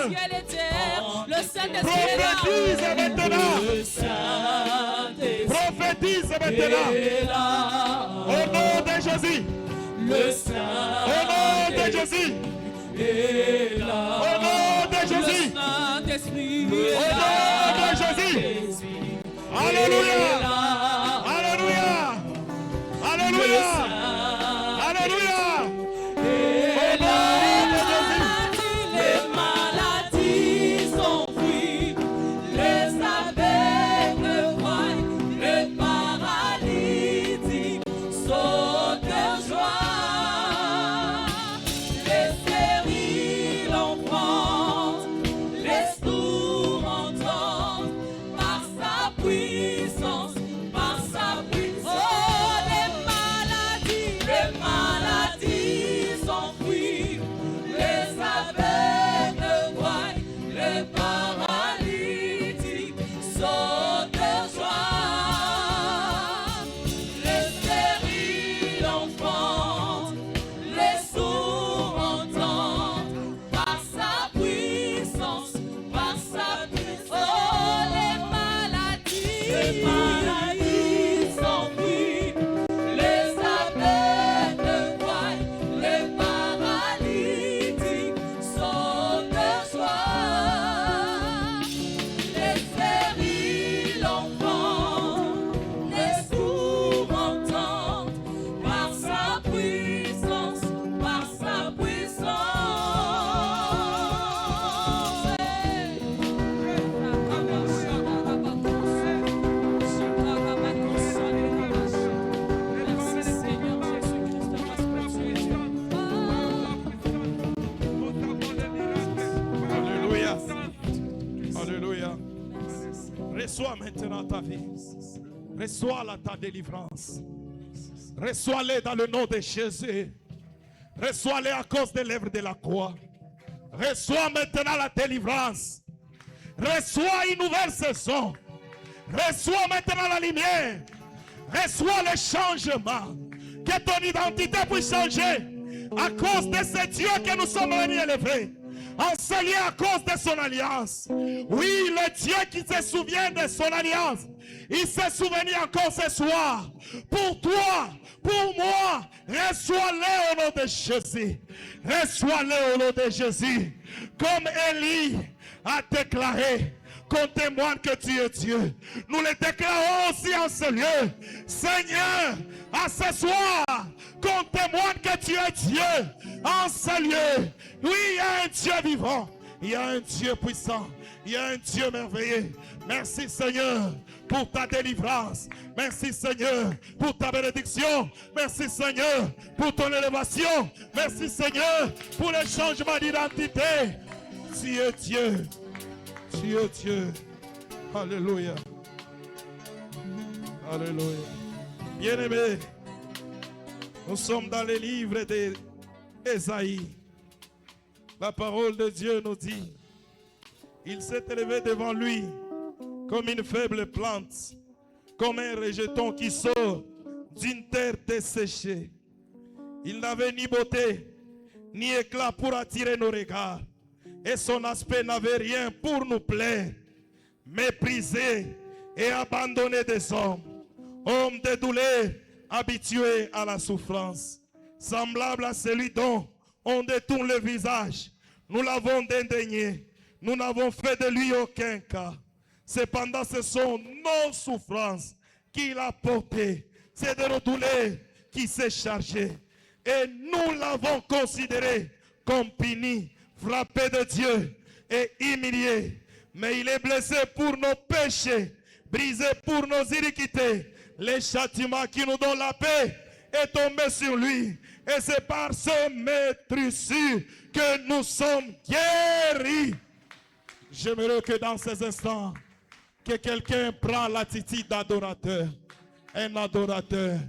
ciel et terre. Le Saint-Esprit est là. Prophétise maintenant. Le Saint-Esprit Prophétise maintenant. est là. Au nom de Jésus. Le Au nom de Jésus. est là. Au nom de Jésus. Le Saint-Esprit Au est là. nom de Jésus. Alléluia. Alléluia. Alléluia. Alléluia. Et là, les maladies sont fuies, les aveugles voient, les paralytiques sautent de joie, les stériles entendent, les sourds entendent, par sa puissance, par sa puissance. Oh, les maladies s'enfuient, les aveugles voient, les paralytiques sautent de joie, les stériles entendent, les sourds entendent, par sa puissance, par sa puissance. Oh, les maladies s'enfuient, les aveugles voient, les paralytiques sautent de joie, les stériles entendent, les sourds entendent, par sa puissance, par sa Alléluia. Alléluia. Reçois maintenant ta vie. Reçois ta délivrance. Reçois-les dans le nom de Jésus. Reçois-les à cause de l'œuvre de la croix. Reçois maintenant la délivrance. Reçois une nouvelle saison. Reçois maintenant la lumière. Reçois le changement. Que ton identité puisse changer à cause de ce Dieu que nous sommes venus élever. Enseigné à cause de son alliance. Oui, le Dieu qui se souvient de son alliance. Il s'est souvenu encore ce soir. Pour toi, pour moi, reçois-les au nom de Jésus. Reçois-les au nom de Jésus. Comme Élie a déclaré qu'on témoigne que tu es Dieu. Nous le déclarons aussi en ce lieu. Seigneur, à ce soir, qu'on témoigne que tu es Dieu en ce lieu. Oui, il y a un Dieu vivant. Il y a un Dieu puissant. Il y a un Dieu merveilleux. Merci Seigneur pour ta délivrance. Merci Seigneur pour ta bénédiction. Merci Seigneur pour ton élévation. Merci Seigneur pour le changement d'identité. Tu es Dieu. Tu es Dieu. Alléluia. Alléluia. Bien-aimés, nous sommes dans les livres d'Ésaïe. La parole de Dieu nous dit, il s'est élevé devant lui comme une faible plante, comme un rejeton qui sort d'une terre desséchée. Il n'avait ni beauté, ni éclat pour attirer nos regards, et son aspect n'avait rien pour nous plaire. Méprisé et abandonné des hommes, homme de douleur, habitué à la souffrance, semblable à celui dont on détourne le visage. Nous l'avons dédaigné, nous n'avons fait de lui aucun cas. Cependant, ce sont nos souffrances qu'il a portées, c'est de nos douleurs qui s'est chargé. Et nous l'avons considéré comme puni, frappé de Dieu et humilié. Mais il est blessé pour nos péchés, brisé pour nos iniquités. Le châtiment qui nous donne la paix est tombé sur lui. Et c'est par ce maîtrise que nous sommes guéris. J'aimerais que dans ces instants, que quelqu'un prenne l'attitude d'adorateur. Un adorateur.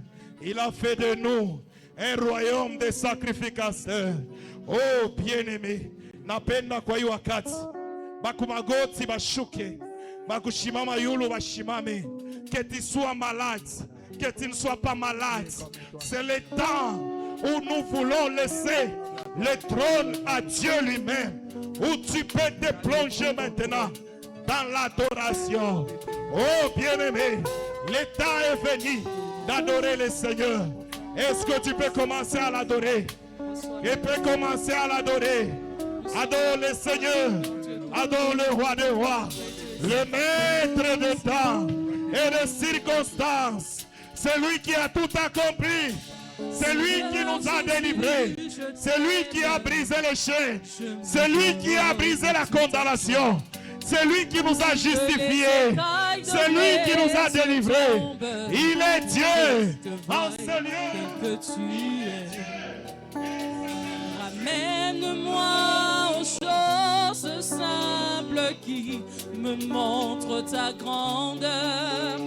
Il a fait de nous un royaume de sacrificateurs. Oh bien-aimé, napenda kwa hii wakati bakumagoti bashuke, bakushimama yulu bashimame. Que tu sois malade, que tu ne sois pas malade. C'est le temps où nous voulons laisser le trône à Dieu lui-même, où où tu peux te plonger maintenant dans l'adoration. Oh bien-aimé, le temps est venu d'adorer le Seigneur. Est-ce que tu peux commencer à l'adorer? Tu peux commencer à l'adorer. Adore le Seigneur. Adore le roi des rois. Le maître des temps et des circonstances. C'est lui qui a tout accompli. C'est lui qui nous a délivrés. C'est lui qui a brisé les chaînes. C'est lui qui a brisé la condamnation. C'est lui qui nous a justifiés. C'est lui qui nous a délivrés. Il est Dieu en ce lieu. Que tu es. Ramène-moi aux choses simples qui me montrent ta grandeur.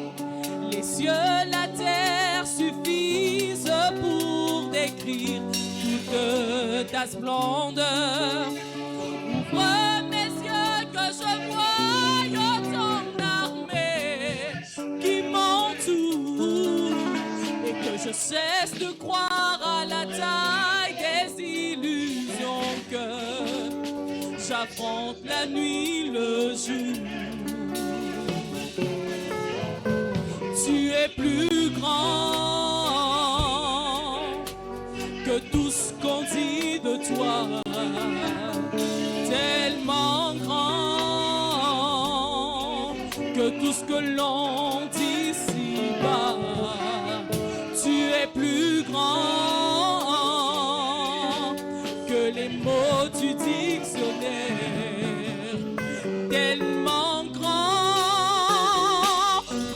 Les cieux, la terre suffisent pour décrire toute ta splendeur. Ouvre mes yeux que je voie autant d'armées qui m'entourent et que je cesse de croire à la taille des illusions que j'affronte la nuit, le jour. Tu es plus grand que tout ce qu'on dit de toi, tellement grand que tout ce que l'on dit ici-bas. Tu es plus grand que les mots du dictionnaire, tellement grand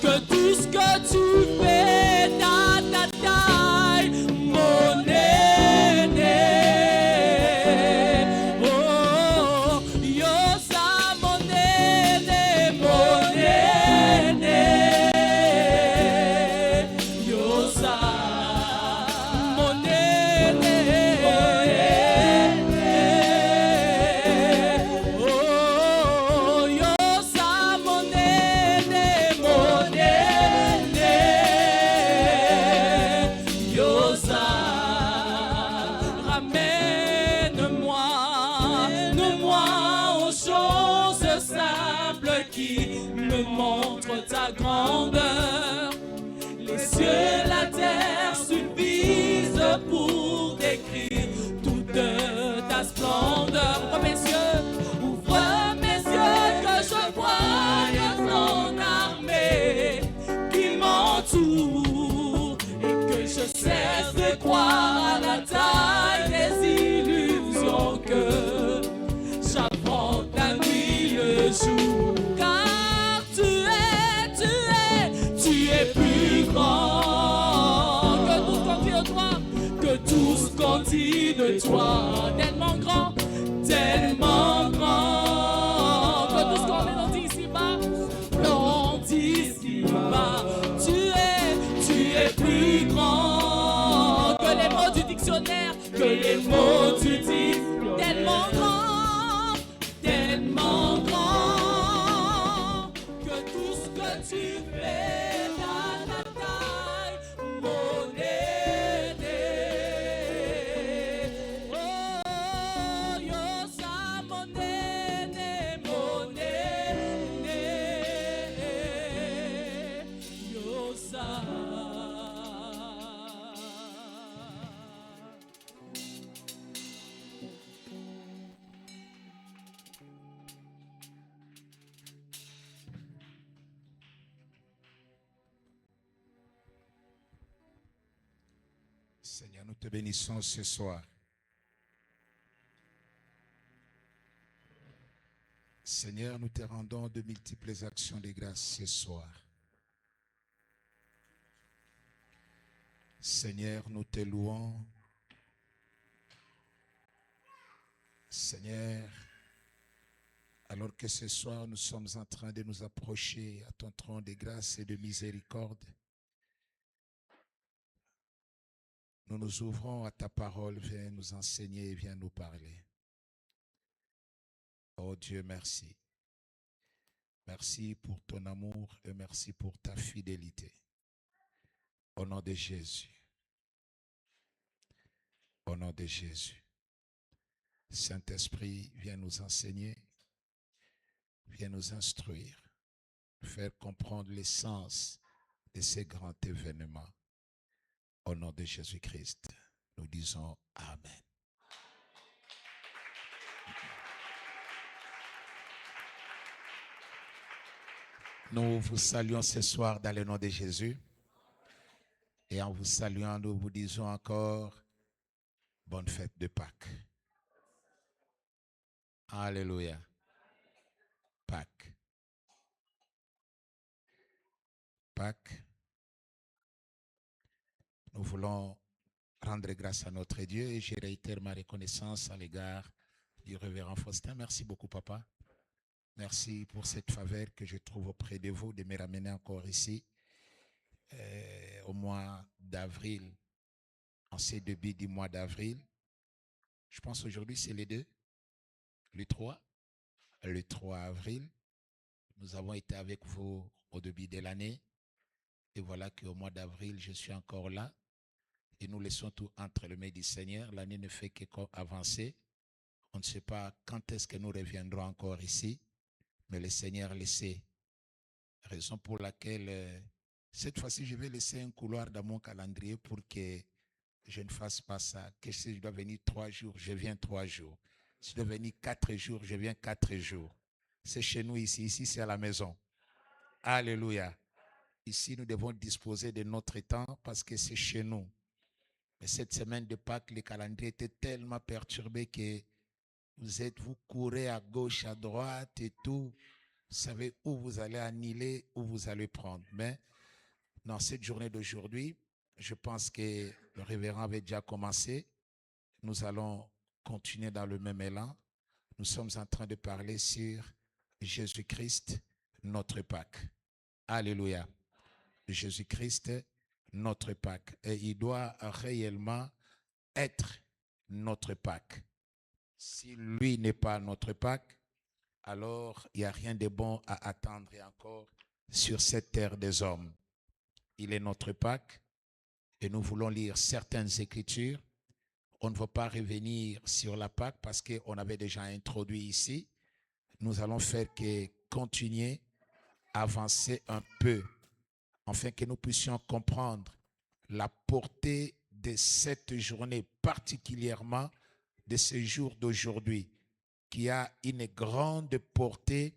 que tout ce que tu fais dans ta taille, mon aîné. Oh, Yosa, mon aîné, mon aîné. Yosa, mon aîné, oh, Yosa, mon aîné, mon aîné. Yosa, ramène-moi aux choses simples qui me montrent ta grandeur. Les cieux, la terre suffisent pour décrire toute ta splendeur. Ouvre mes yeux que je voie ton armée qui m'entoure et que je cesse de croire à la taille des illusions que j'affronte la nuit, le jour. Car tu es plus grand que tout ce qu'on dit de toi, que tout ce qu'on dit de toi, tellement grand que tout ce qu'on dit ici-bas, tu es plus grand que les mots du dictionnaire, que les mots du dictionnaire, tellement grand que tout ce que tu fais dans ta taille, mon aîné. Oh, Yosa, mon aîné, mon aîné. Yosa. Seigneur, nous te bénissons ce soir. Seigneur, nous te rendons de multiples actions de grâce ce soir. Seigneur, nous te louons. Seigneur, alors que ce soir nous sommes en train de nous approcher à ton trône de grâce et de miséricorde, nous nous ouvrons à ta parole, viens nous enseigner et viens nous parler. Oh Dieu, merci. Merci pour ton amour et merci pour ta fidélité. Au nom de Jésus. Au nom de Jésus. Saint-Esprit, viens nous enseigner, viens nous instruire, faire comprendre l'essence de ces grands événements. Au nom de Jésus-Christ, nous disons Amen. Nous vous saluons ce soir dans le nom de Jésus. Et en vous saluant, nous vous disons encore bonne fête de Pâques. Alléluia. Pâques. Pâques. Nous voulons rendre grâce à notre Dieu et je réitère ma reconnaissance à l'égard du révérend Faustin. Merci beaucoup, papa. Merci pour cette faveur que je trouve auprès de vous de me ramener encore ici au mois d'avril, en ces débuts du mois d'avril. Je pense aujourd'hui c'est le 3 avril. Nous avons été avec vous au début de l'année et voilà qu'au mois d'avril, je suis encore là et nous laissons tout entre les mains du Seigneur. L'année ne fait qu'avancer. On ne sait pas quand est-ce que nous reviendrons encore ici. Mais le Seigneur le sait. Raison pour laquelle, cette fois-ci, je vais laisser un couloir dans mon calendrier pour que je ne fasse pas ça. Que si je dois venir 3 jours, je viens 3 jours. Si je dois venir 4 jours, je viens 4 jours. C'est chez nous ici. Ici, c'est à la maison. Alléluia. Ici, nous devons disposer de notre temps parce que c'est chez nous. Mais cette semaine de Pâques, le calendrier était tellement perturbé que vous courez à gauche, à droite et tout. Vous savez où vous allez annihiler, où vous allez prendre. Mais dans cette journée d'aujourd'hui, je pense que le révérend avait déjà commencé. Nous allons continuer dans le même élan. Nous sommes en train de parler sur Jésus-Christ, notre Pâques. Alléluia. Jésus-Christ, notre Pâques. Et il doit réellement être notre Pâques. Si lui n'est pas notre Pâques, alors il n'y a rien de bon à attendre encore sur cette terre des hommes. Il est notre Pâques et nous voulons lire certaines écritures. On ne va pas revenir sur la Pâques parce qu'on avait déjà introduit ici. Nous allons faire que continuer, avancer un peu, afin que nous puissions comprendre la portée de cette journée, particulièrement de ce jour d'aujourd'hui, qui a une grande portée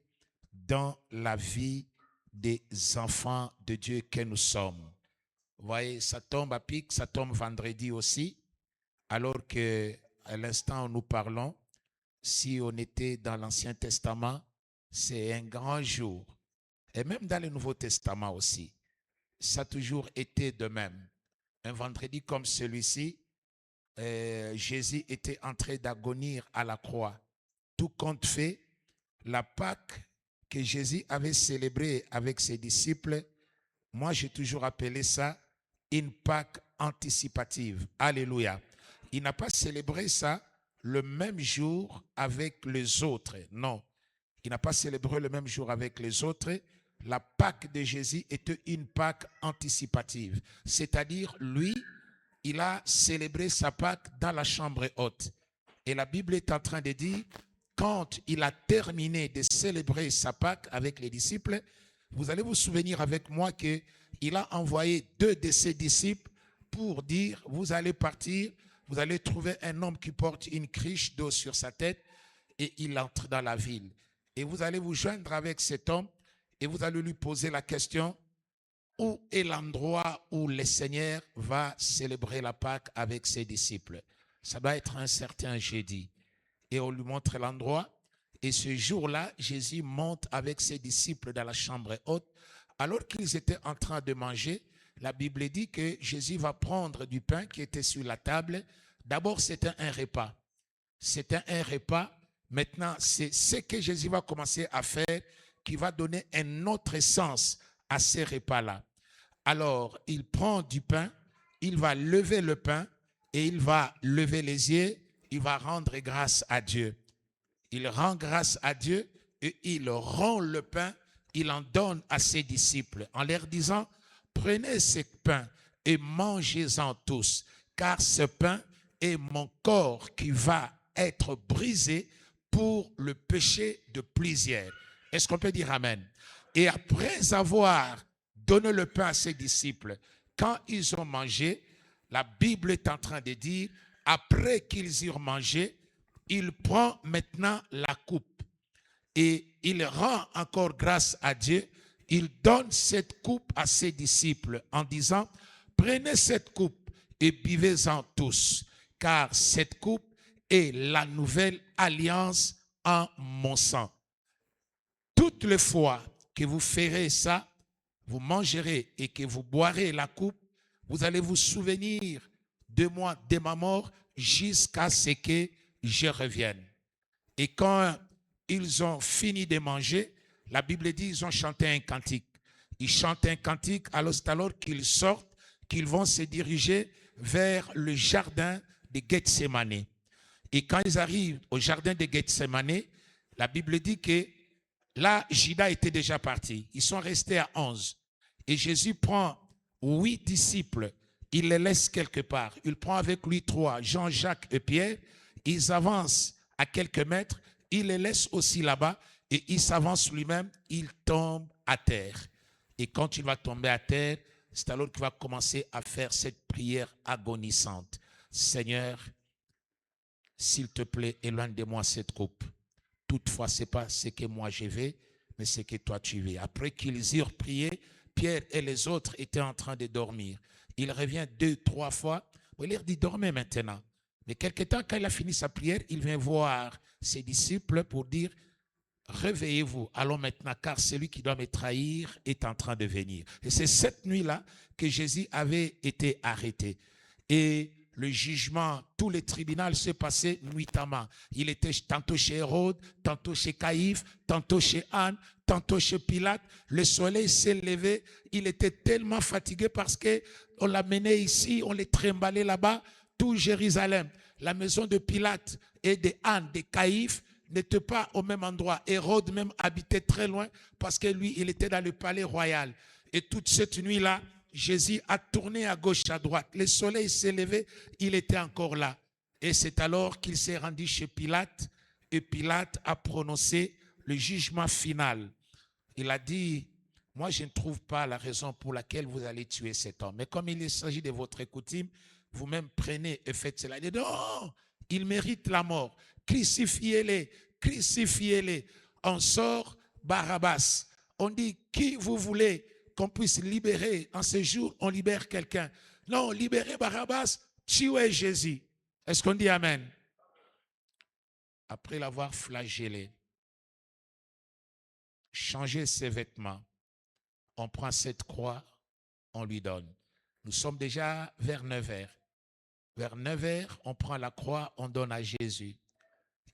dans la vie des enfants de Dieu que nous sommes. Vous voyez, ça tombe à pic, ça tombe vendredi aussi, alors que à l'instant où nous parlons, si on était dans l'Ancien Testament, c'est un grand jour. Et même dans le Nouveau Testament aussi, ça a toujours été de même. Un vendredi comme celui-ci, Jésus était en train d'agonir à la croix. Tout compte fait, la Pâque que Jésus avait célébrée avec ses disciples, moi j'ai toujours appelé ça une Pâque anticipative. Alléluia. Il n'a pas célébré ça le même jour avec les autres. Non, il n'a pas célébré le même jour avec les autres. La Pâque de Jésus était une Pâque anticipative. C'est-à-dire, lui, il a célébré sa Pâque dans la chambre haute. Et la Bible est en train de dire, quand il a terminé de célébrer sa Pâque avec les disciples, vous allez vous souvenir avec moi qu'il a envoyé 2 de ses disciples pour dire, vous allez partir, vous allez trouver un homme qui porte une criche d'eau sur sa tête et il entre dans la ville. Et vous allez vous joindre avec cet homme et vous allez lui poser la question, où est l'endroit où le Seigneur va célébrer la Pâque avec ses disciples? Ça doit être un certain jeudi. Et on lui montre l'endroit. Et ce jour-là, Jésus monte avec ses disciples dans la chambre haute. Alors qu'ils étaient en train de manger, la Bible dit que Jésus va prendre du pain qui était sur la table. D'abord, c'était un repas. C'était un repas. Maintenant, c'est ce que Jésus va commencer à faire qui va donner un autre sens à ces repas-là. Alors, il prend du pain, il va lever le pain et il va lever les yeux, il va rendre grâce à Dieu. Il rend grâce à Dieu et il rend le pain, il en donne à ses disciples en leur disant, prenez ce pain et mangez-en tous, car ce pain est mon corps qui va être brisé pour le péché de plusieurs. Est-ce qu'on peut dire amen? Et après avoir donné le pain à ses disciples, quand ils ont mangé, la Bible est en train de dire, après qu'ils eurent mangé, il prend maintenant la coupe et il rend encore grâce à Dieu. Il donne cette coupe à ses disciples en disant, prenez cette coupe et buvez-en tous, car cette coupe est la nouvelle alliance en mon sang. Toutes les fois que vous ferez ça, vous mangerez et que vous boirez la coupe, vous allez vous souvenir de moi, de ma mort, jusqu'à ce que je revienne. Et quand ils ont fini de manger, la Bible dit qu'ils ont chanté un cantique. Ils chantent un cantique, alors c'est alors qu'ils sortent, qu'ils vont se diriger vers le jardin de Gethsémane. Et quand ils arrivent au jardin de Gethsémane, la Bible dit que là, Judas était déjà parti. Ils sont restés à 11. Et Jésus prend 8 disciples. Il les laisse quelque part. Il prend avec lui 3, Jean, Jacques et Pierre. Ils avancent à quelques mètres. Il les laisse aussi là-bas. Et il s'avance lui-même. Il tombe à terre. Et quand il va tomber à terre, c'est alors qu'il va commencer à faire cette prière agonisante. Seigneur, s'il te plaît, éloigne de moi cette coupe. Toutefois, ce n'est pas ce que moi je veux, mais ce que toi tu veux. Après qu'ils eurent prié, Pierre et les autres étaient en train de dormir. Il revient 2, 3 fois. Il leur dit, dormez maintenant. Mais quelque temps, quand il a fini sa prière, il vient voir ses disciples pour dire, réveillez-vous, allons maintenant, car celui qui doit me trahir est en train de venir. Et c'est cette nuit-là que Jésus avait été arrêté. Et le jugement, tout le tribunal s'est passé nuitamment. Il était tantôt chez Hérode, tantôt chez Caïphe, tantôt chez Anne, tantôt chez Pilate. Le soleil s'est levé. Il était tellement fatigué parce qu'on l'a mené ici, on l'a trimballé là-bas. Tout Jérusalem, la maison de Pilate et de Anne, de Caïphe, n'était pas au même endroit. Hérode même habitait très loin parce que lui, il était dans le palais royal. Et toute cette nuit-là, Jésus a tourné à gauche, à droite. Le soleil s'est levé, il était encore là. Et c'est alors qu'il s'est rendu chez Pilate. Et Pilate a prononcé le jugement final. Il a dit, moi je ne trouve pas la raison pour laquelle vous allez tuer cet homme. Mais comme il s'agit de votre coutume, vous-même prenez et faites cela. Il dit, non, il mérite la mort. Crucifiez-les, crucifiez-les. On sort Barabbas. On dit, qui vous voulez qu'on puisse libérer en ce jour, on libère quelqu'un. Non, libérez Barabbas, tuez Jésus. Est-ce qu'on dit amen? Après l'avoir flagellé, changer ses vêtements, on prend cette croix, on lui donne. Nous sommes déjà vers 9 heures. Vers 9 heures, on prend la croix, on donne à Jésus.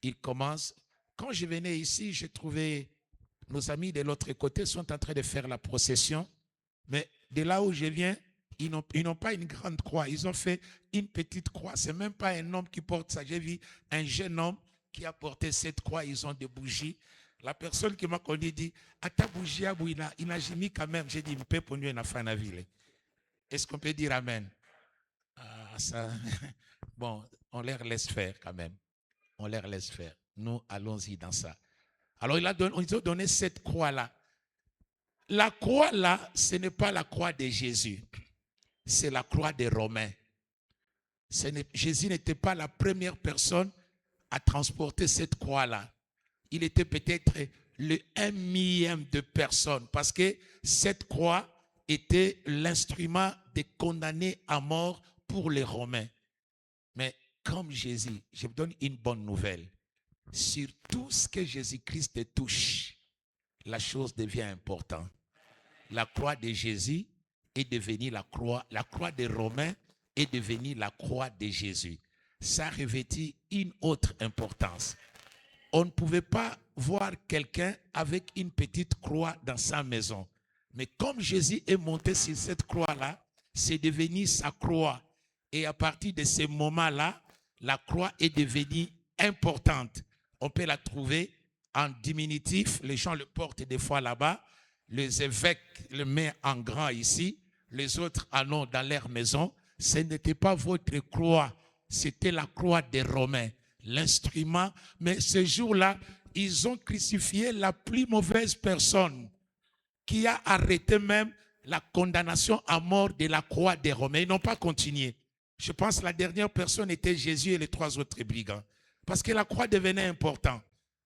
Il commence. Quand je venais ici, j'ai trouvé nos amis de l'autre côté sont en train de faire la procession. Mais de là où je viens, ils n'ont pas une grande croix. Ils ont fait une petite croix. Ce n'est même pas un homme qui porte ça. J'ai vu un jeune homme qui a porté cette croix. Ils ont des bougies. La personne qui m'a connu dit, à ta bougie, il n'a jamais quand même. J'ai dit, m'pé pour nous, fin la ville. Est-ce qu'on peut dire amen? Ah, ça. Bon, on leur laisse faire quand même. On leur laisse faire. Nous, allons-y dans ça. Alors, ils ont donné cette croix-là. La croix là, ce n'est pas la croix de Jésus. C'est la croix des Romains. Jésus n'était pas la première personne à transporter cette croix-là. Il était peut-être le 1 millième de personnes parce que cette croix était l'instrument de condamner à mort pour les Romains. Mais comme Jésus, je vous donne une bonne nouvelle. Sur tout ce que Jésus-Christ touche, la chose devient importante. La croix de Jésus est devenue la croix des Romains est devenue la croix de Jésus. Ça revêtit une autre importance. On ne pouvait pas voir quelqu'un avec une petite croix dans sa maison. Mais comme Jésus est monté sur cette croix-là, c'est devenu sa croix. Et à partir de ce moment-là, la croix est devenue importante. On peut la trouver en diminutif. Les gens le portent des fois là-bas. Les évêques le mettent en grand ici. Les autres en ont dans leur maison. Ce n'était pas votre croix. C'était la croix des Romains. l'instrument. Mais ce jour-là, ils ont crucifié la plus mauvaise personne qui a arrêté même la condamnation à mort de la croix des Romains. Ils n'ont pas continué. Je pense que la dernière personne était Jésus et les 3 autres brigands. Parce que la croix devenait importante.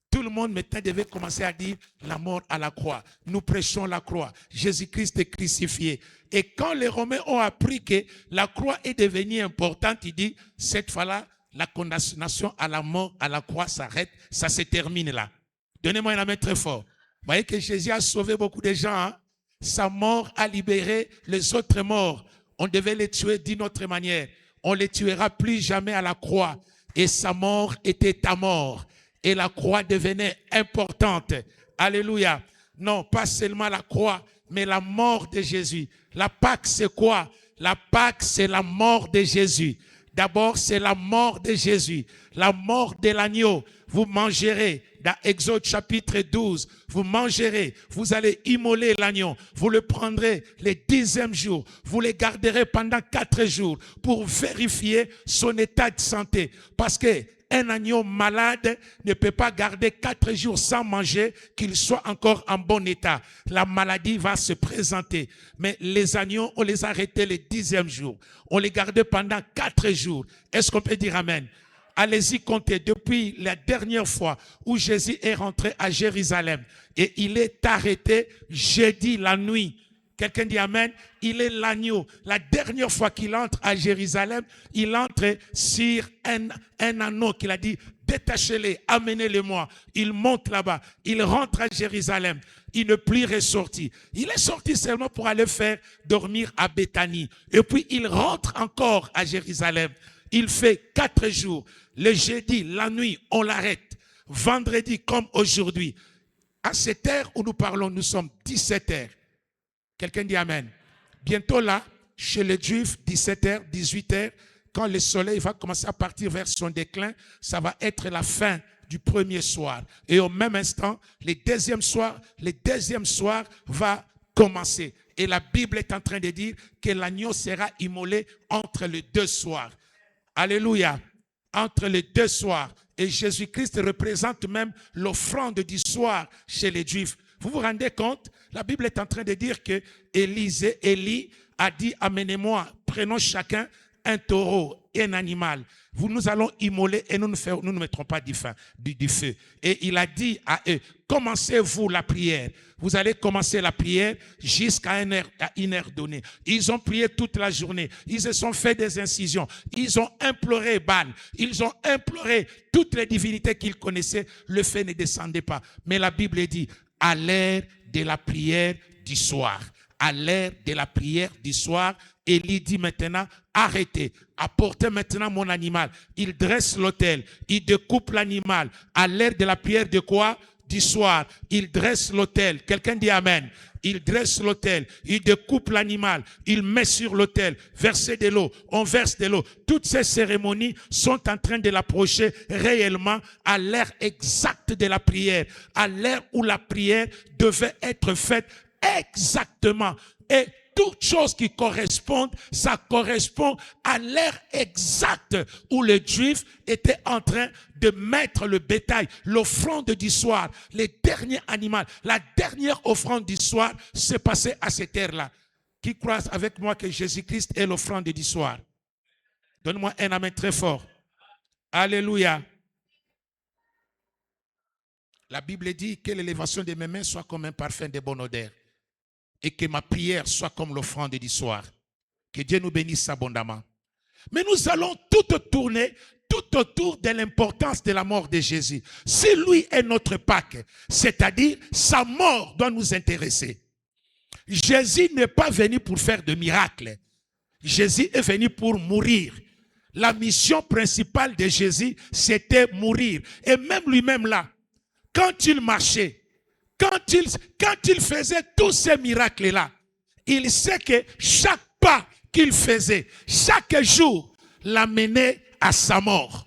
Tout le monde maintenant devait commencer à dire la mort à la croix. Nous prêchons la croix. Jésus-Christ est crucifié. Et quand les Romains ont appris que la croix est devenue importante, ils disent, cette fois-là, la condamnation à la mort, à la croix s'arrête, ça se termine là. Donnez-moi un amen très fort. Vous voyez que Jésus a sauvé beaucoup de gens. Hein? Sa mort a libéré les autres morts. On devait les tuer d'une autre manière. On ne les tuera plus jamais à la croix. Et sa mort était ta mort. Et la croix devenait importante. Alléluia. Non, pas seulement la croix, mais la mort de Jésus. La Pâque, c'est quoi? La Pâque, c'est la mort de Jésus. D'abord, c'est la mort de Jésus. La mort de l'agneau. Vous mangerez. Dans Exode chapitre 12, vous mangerez, vous allez immoler l'agneau, vous le prendrez le 10e jour, vous le garderez pendant 4 jours pour vérifier son état de santé. Parce que un agneau malade ne peut pas garder 4 jours sans manger, qu'il soit encore en bon état. La maladie va se présenter. Mais les agneaux, on les arrêtait le 10e jour. On les gardait pendant 4 jours. Est-ce qu'on peut dire amen? Allez-y, comptez depuis la dernière fois où Jésus est rentré à Jérusalem et il est arrêté jeudi la nuit. Quelqu'un dit amen. Il est l'agneau. La dernière fois qu'il entre à Jérusalem, il entre sur un anneau qu'il a dit, détachez-les, amenez-les-moi. Il monte là-bas. Il rentre à Jérusalem. Il n'est plus ressorti. Il est sorti seulement pour aller faire dormir à Béthanie. Et puis il rentre encore à Jérusalem. Il fait 4 jours. Le jeudi, la nuit, on l'arrête. Vendredi, comme aujourd'hui. À cette heure où nous parlons, nous sommes 17 heures. Quelqu'un dit amen. Bientôt là, chez les Juifs, 17 heures, 18 heures, quand le soleil va commencer à partir vers son déclin, ça va être la fin du premier soir. Et au même instant, le deuxième soir va commencer. Et la Bible est en train de dire que l'agneau sera immolé entre les 2 soirs. Alléluia. Entre les 2 soirs. Et Jésus-Christ représente même l'offrande du soir chez les Juifs. Vous vous rendez compte? La Bible est en train de dire que Élie a dit, amenez-moi, prenons chacun un taureau et un animal. Nous allons immoler et nous ne mettrons pas du feu. Et il a dit à eux, commencez-vous la prière. Vous allez commencer la prière jusqu'à une heure donnée. Ils ont prié toute la journée. Ils se sont fait des incisions. Ils ont imploré Baal. Ils ont imploré toutes les divinités qu'ils connaissaient. Le feu ne descendait pas. Mais la Bible dit, à l'heure de la prière du soir. À l'heure de la prière du soir, Élie dit maintenant, arrêtez, apportez maintenant mon animal. Il dresse l'autel, il découpe l'animal. À l'heure de la prière de quoi? Du soir. Il dresse l'autel. Quelqu'un dit amen. Il dresse l'autel, il découpe l'animal, il met sur l'autel, verser de l'eau, on verse de l'eau. Toutes ces cérémonies sont en train de l'approcher réellement à l'heure exacte de la prière, à l'heure où la prière devait être faite exactement. Et toutes choses qui correspondent, ça correspond à l'heure exacte où les Juifs étaient en train de mettre le bétail, l'offrande du soir, les derniers animaux, la dernière offrande du soir s'est passée à cette heure-là. Qui croit avec moi que Jésus-Christ est l'offrande du soir? Donne-moi un amen très fort. Alléluia. La Bible dit que l'élévation de mes mains soit comme un parfum de bonne odeur. Et que ma prière soit comme l'offrande du soir. Que Dieu nous bénisse abondamment. Mais nous allons tout tourner tout autour de l'importance de la mort de Jésus. Si lui est notre Pâque, c'est-à-dire sa mort doit nous intéresser. Jésus n'est pas venu pour faire de miracles. Jésus est venu pour mourir. La mission principale de Jésus, c'était mourir. Et même lui-même là, quand il marchait, quand il faisait tous ces miracles-là, il sait que chaque pas qu'il faisait, chaque jour, l'amenait à sa mort.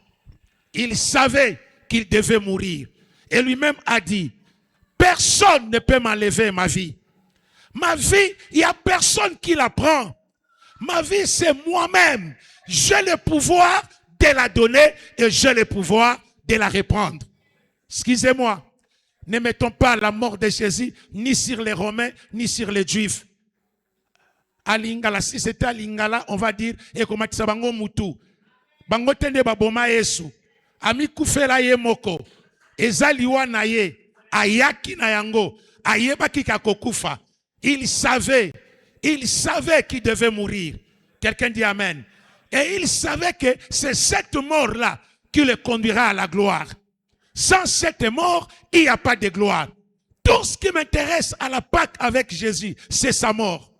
Il savait qu'il devait mourir. Et lui-même a dit, personne ne peut m'enlever ma vie. Ma vie, il n'y a personne qui la prend. Ma vie, c'est moi-même. J'ai le pouvoir de la donner et j'ai le pouvoir de la reprendre. Excusez-moi, ne mettons pas la mort de Jésus ni sur les Romains, ni sur les Juifs. À Lingala, si c'était à Lingala, on va dire, et comme ça, bango mutu. Bango tende baboma Yesu. Ami kufela ye moko. Ezaliwa na ye. Ayaki na yango. Ayebaki kakokufa. Il savait qu'il devait mourir. Quelqu'un dit Amen. Et il savait que c'est cette mort-là qui le conduira à la gloire. Sans cette mort, il n'y a pas de gloire. Tout ce qui m'intéresse à la Pâque avec Jésus, c'est sa mort.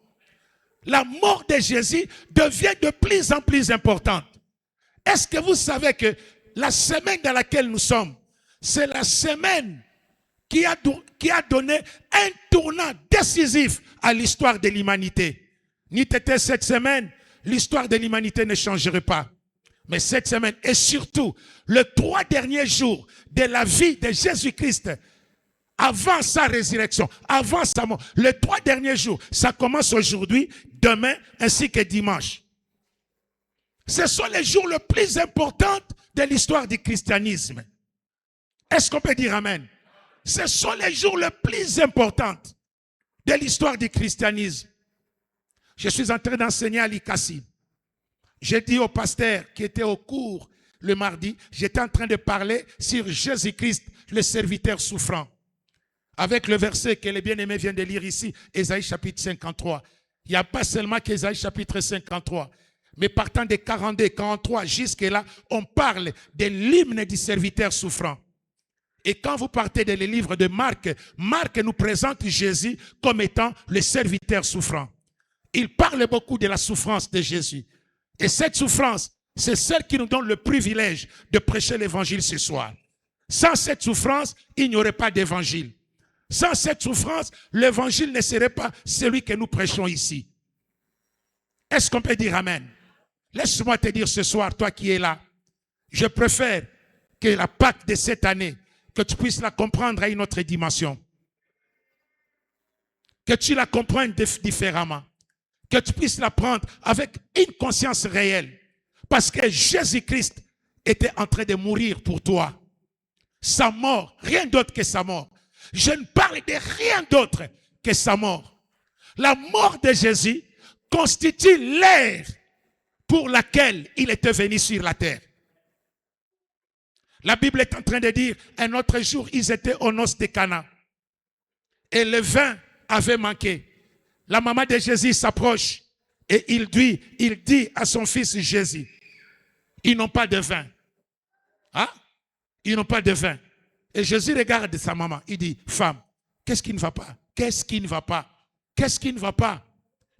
La mort de Jésus devient de plus en plus importante. Est-ce que vous savez que la semaine dans laquelle nous sommes, c'est la semaine qui a donné un tournant décisif à l'histoire de l'humanité. Ni était cette semaine, l'histoire de l'humanité ne changerait pas. Mais cette semaine, et surtout, les 3 derniers jours de la vie de Jésus-Christ, avant sa résurrection, avant sa mort, les 3 derniers jours, ça commence aujourd'hui, demain, ainsi que dimanche. Ce sont les jours les plus importants de l'histoire du christianisme. Est-ce qu'on peut dire Amen? Ce sont les jours les plus importants de l'histoire du christianisme. Je suis en train d'enseigner à l'ICASI. J'ai dit au pasteur qui était au cours le mardi, j'étais en train de parler sur Jésus-Christ, le serviteur souffrant. Avec le verset que les bien-aimés viennent de lire ici, Ésaïe chapitre 53. Il n'y a pas seulement qu'Ésaïe chapitre 53. Mais partant de 42, 43 jusque-là, on parle de l'hymne du serviteur souffrant. Et quand vous partez dans les livres de Marc, Marc nous présente Jésus comme étant le serviteur souffrant. Il parle beaucoup de la souffrance de Jésus. Et cette souffrance, c'est celle qui nous donne le privilège de prêcher l'évangile ce soir. Sans cette souffrance, il n'y aurait pas d'évangile. Sans cette souffrance, l'évangile ne serait pas celui que nous prêchons ici. Est-ce qu'on peut dire Amen? Laisse-moi te dire ce soir, toi qui es là, je préfère que la Pâque de cette année, que tu puisses la comprendre à une autre dimension. Que tu la comprennes différemment. Que tu puisses la prendre avec une conscience réelle. Parce que Jésus-Christ était en train de mourir pour toi. Sa mort, rien d'autre que sa mort. Je ne parle de rien d'autre que sa mort. La mort de Jésus constitue l'ère pour laquelle il était venu sur la terre. La Bible est en train de dire, un autre jour, ils étaient aux noces de Cana. Et le vin avait manqué. La maman de Jésus s'approche et il dit à son fils Jésus, ils n'ont pas de vin. Hein? Ils n'ont pas de vin. Et Jésus regarde sa maman. Il dit, femme, qu'est-ce qui ne va pas? Qu'est-ce qui ne va pas? Qu'est-ce qui ne va pas?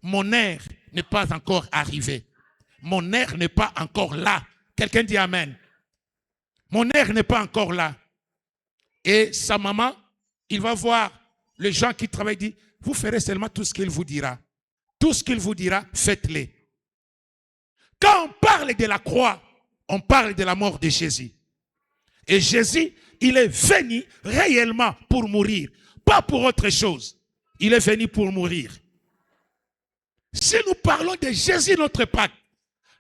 Mon heure n'est pas encore arrivée. Mon heure n'est pas encore là. Quelqu'un dit Amen. Mon heure n'est pas encore là. Et sa maman, il va voir les gens qui travaillent, dit, vous ferez seulement tout ce qu'il vous dira. Tout ce qu'il vous dira, faites-le. Quand on parle de la croix, on parle de la mort de Jésus. Et Jésus, il est venu réellement pour mourir, pas pour autre chose. Il est venu pour mourir. Si nous parlons de Jésus, notre Pâque,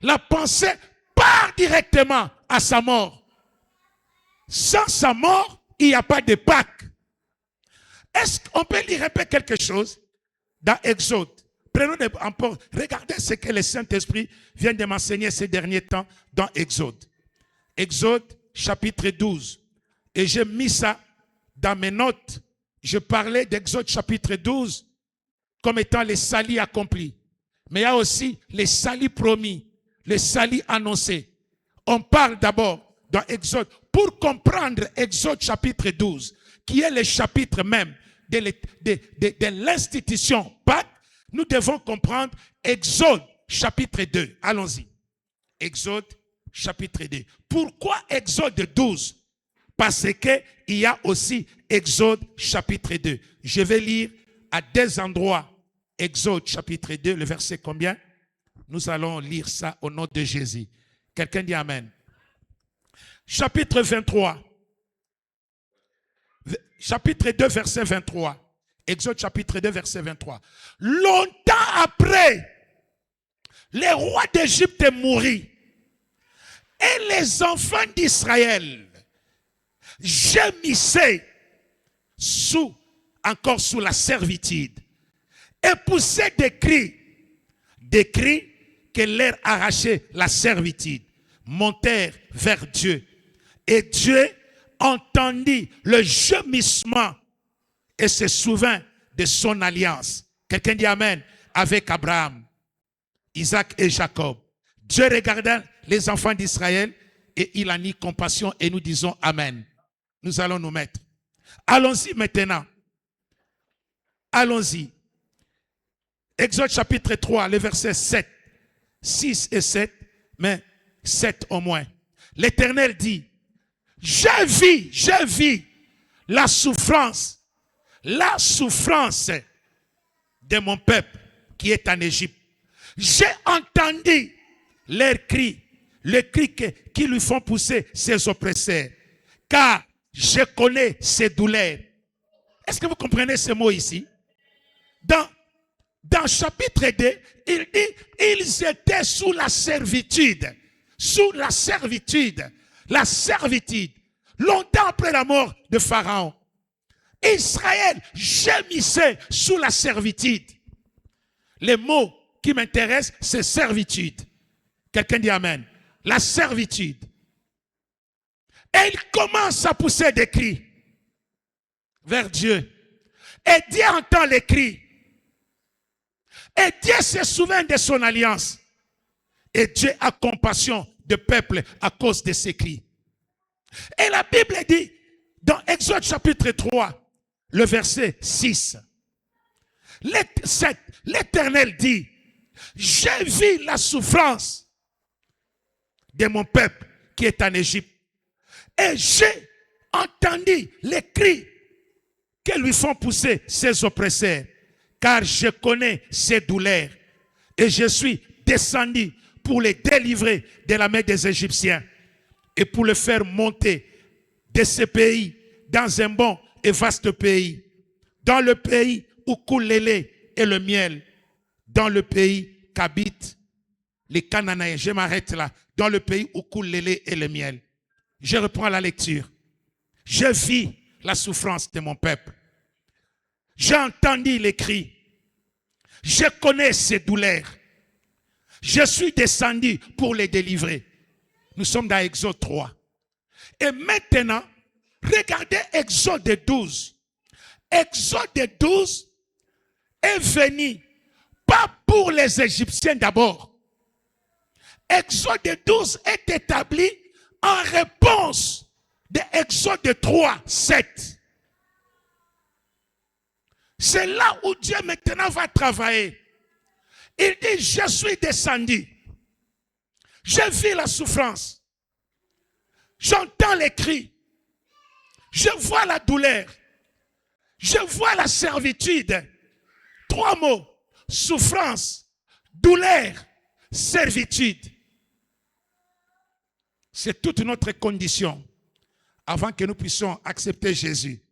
la pensée part directement à sa mort. Sans sa mort, il n'y a pas de Pâque. Est-ce qu'on peut lire un peu quelque chose dans Exode? Prenons regardez ce que le Saint-Esprit vient de m'enseigner ces derniers temps dans Exode. Exode chapitre 12. Et j'ai mis ça dans mes notes. Je parlais d'Exode chapitre 12 comme étant les salis accomplis. Mais il y a aussi les salis promis, les salis annoncés. On parle d'abord dans Exode. Pour comprendre Exode chapitre 12, qui est le chapitre même de l'institution Pâques, nous devons comprendre Exode chapitre 2. Allons-y. Exode chapitre 2. Pourquoi Exode 12? Parce qu'il y a aussi Exode chapitre 2. Je vais lire à 2 endroits Exode chapitre 2, le verset combien? Nous allons lire ça au nom de Jésus. Quelqu'un dit Amen. Chapitre 23. Chapitre 2, verset 23. Exode chapitre 2, verset 23. Longtemps après, le roi d'Égypte mourit. Et les enfants d'Israël gémissaient encore sous la servitude et poussaient des cris que leur arrachait la servitude, montèrent vers Dieu. Et Dieu entendit le gémissement et se souvint de son alliance. Quelqu'un dit Amen. Avec Abraham, Isaac et Jacob. Dieu regarda les enfants d'Israël et il en eut compassion et nous disons Amen. Nous allons nous mettre. Allons-y maintenant. Allons-y. Exode chapitre 3, le verset 7. 6 et 7, mais 7 au moins. L'Éternel dit, j'ai vu la souffrance de mon peuple qui est en Égypte. J'ai entendu leurs cris, les cris qui lui font pousser ses oppresseurs, car je connais ses douleurs. Est-ce que vous comprenez ce mot ici? Dans chapitre 2, il dit, ils étaient sous la servitude. Sous la servitude. La servitude. Longtemps après la mort de Pharaon. Israël gémissait sous la servitude. Le mot qui m'intéresse, c'est servitude. Quelqu'un dit Amen. La servitude. Et il commence à pousser des cris vers Dieu. Et Dieu entend les cris. Et Dieu se souvient de son alliance. Et Dieu a compassion du peuple à cause de ses cris. Et la Bible dit, dans Exode chapitre 3, le verset 6, l'Éternel dit, j'ai vu la souffrance de mon peuple qui est en Égypte. Et j'ai entendu les cris que lui font pousser ses oppresseurs. Car je connais ses douleurs. Et je suis descendu pour les délivrer de la main des Égyptiens. Et pour les faire monter de ce pays dans un bon et vaste pays. Dans le pays où coule le lait et le miel. Dans le pays qu'habitent les Cananéens. Je m'arrête là. Dans le pays où coule le lait et le miel. Je reprends la lecture. Je vis la souffrance de mon peuple. J'ai entendu les cris. Je connais ses douleurs. Je suis descendu pour les délivrer. Nous sommes dans Exode 3. Et maintenant, regardez Exode 12. Exode 12 est venu, pas pour les Égyptiens d'abord. Exode 12 est établi en réponse de Exode 3, 7. C'est là où Dieu maintenant va travailler. Il dit, je suis descendu. Je vis la souffrance. J'entends les cris. Je vois la douleur. Je vois la servitude. 3 mots. Souffrance, douleur, servitude. C'est toute notre condition avant que nous puissions accepter Jésus.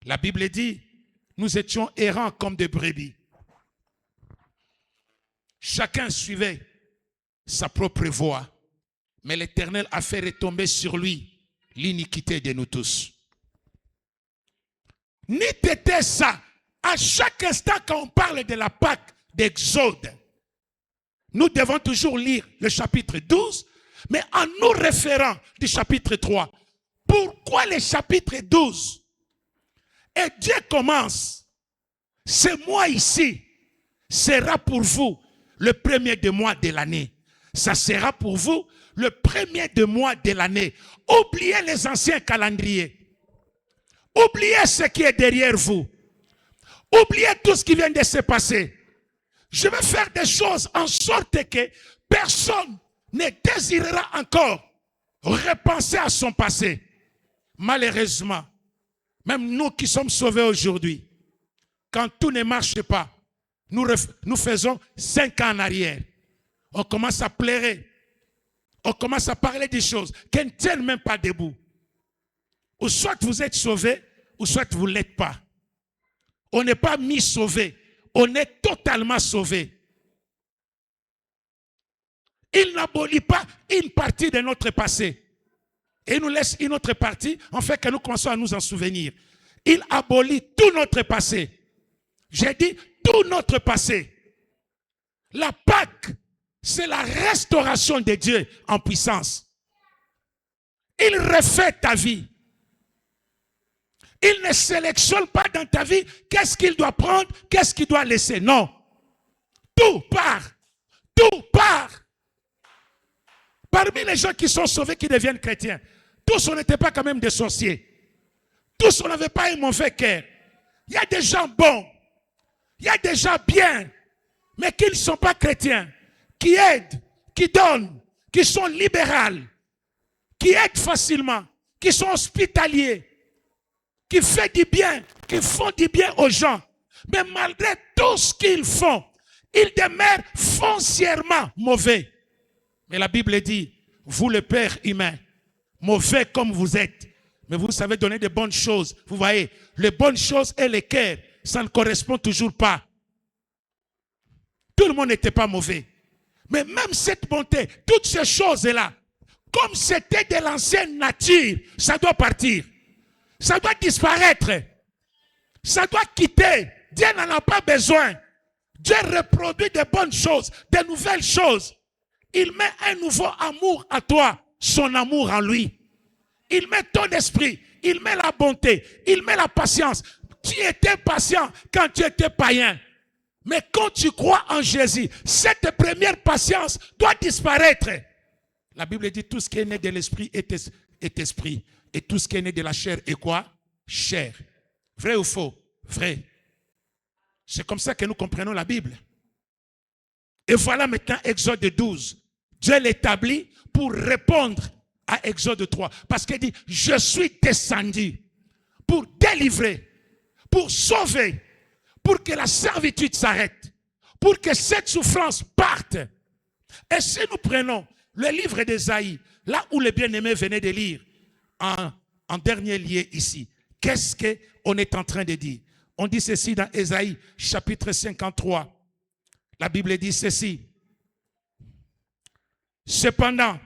La Bible dit, nous étions errants comme des brebis. Chacun suivait sa propre voie. Mais l'Éternel a fait retomber sur lui l'iniquité de nous tous. Ni t'était ça. À chaque instant quand on parle de la Pâque d'Exode, nous devons toujours lire le chapitre 12, mais en nous référant du chapitre 3. Pourquoi le chapitre 12? Et Dieu commence. Ce mois ici sera pour vous le premier des mois de l'année. Ça sera pour vous le premier des mois de l'année. Oubliez les anciens calendriers. Oubliez ce qui est derrière vous. Oubliez tout ce qui vient de se passer. Je vais faire des choses en sorte que personne ne désirera encore repenser à son passé. Malheureusement, même nous qui sommes sauvés aujourd'hui, quand tout ne marche pas, nous faisons 5 ans en arrière. On commence à pleurer. On commence à parler des choses qui ne tiennent même pas debout. Ou soit vous êtes sauvés, ou soit vous ne l'êtes pas. On n'est pas mis sauvé. On est totalement sauvé. Il n'abolit pas une partie de notre passé. Et il nous laisse une autre partie, en fait, que nous commençons à nous en souvenir. Il abolit tout notre passé. J'ai dit tout notre passé. La Pâque, c'est la restauration de Dieu en puissance. Il refait ta vie. Il ne sélectionne pas dans ta vie qu'est-ce qu'il doit prendre, qu'est-ce qu'il doit laisser. Non. Tout part. Tout part. Parmi les gens qui sont sauvés, qui deviennent chrétiens, tous on n'était pas quand même des sorciers. Tous on n'avait pas un mauvais cœur. Il y a des gens bons. Il y a des gens bien. Mais qui ne sont pas chrétiens. Qui aident, qui donnent, qui sont libérales, qui aident facilement, qui sont hospitaliers, qui font du bien, qui font du bien aux gens. Mais malgré tout ce qu'ils font, ils demeurent foncièrement mauvais. Mais la Bible dit, vous le Père humain, mauvais comme vous êtes, mais vous savez donner de bonnes choses. Vous voyez, les bonnes choses et les cœurs, ça ne correspond toujours pas. Tout le monde n'était pas mauvais. Mais même cette bonté, toutes ces choses-là, comme c'était de l'ancienne nature, ça doit partir. Ça doit disparaître. Ça doit quitter. Dieu n'en a pas besoin. Dieu reproduit de bonnes choses, de nouvelles choses. Il met un nouveau amour à toi, son amour en lui. Il met ton esprit, il met la bonté, il met la patience. Tu étais patient quand tu étais païen. Mais quand tu crois en Jésus, cette première patience doit disparaître. La Bible dit tout ce qui est né de l'esprit est esprit. Et tout ce qui est né de la chair est quoi? Chair. Vrai ou faux? Vrai. C'est comme ça que nous comprenons la Bible. Et voilà maintenant Exode 12. Dieu l'établit pour répondre à Exode 3. Parce qu'il dit, je suis descendu pour délivrer, pour sauver, pour que la servitude s'arrête, pour que cette souffrance parte. Et si nous prenons le livre d'Ésaïe, là où les bien-aimés venaient de lire, en dernier lieu ici, qu'est-ce qu'on est en train de dire? On dit ceci dans Ésaïe, chapitre 53. La Bible dit ceci. Cependant,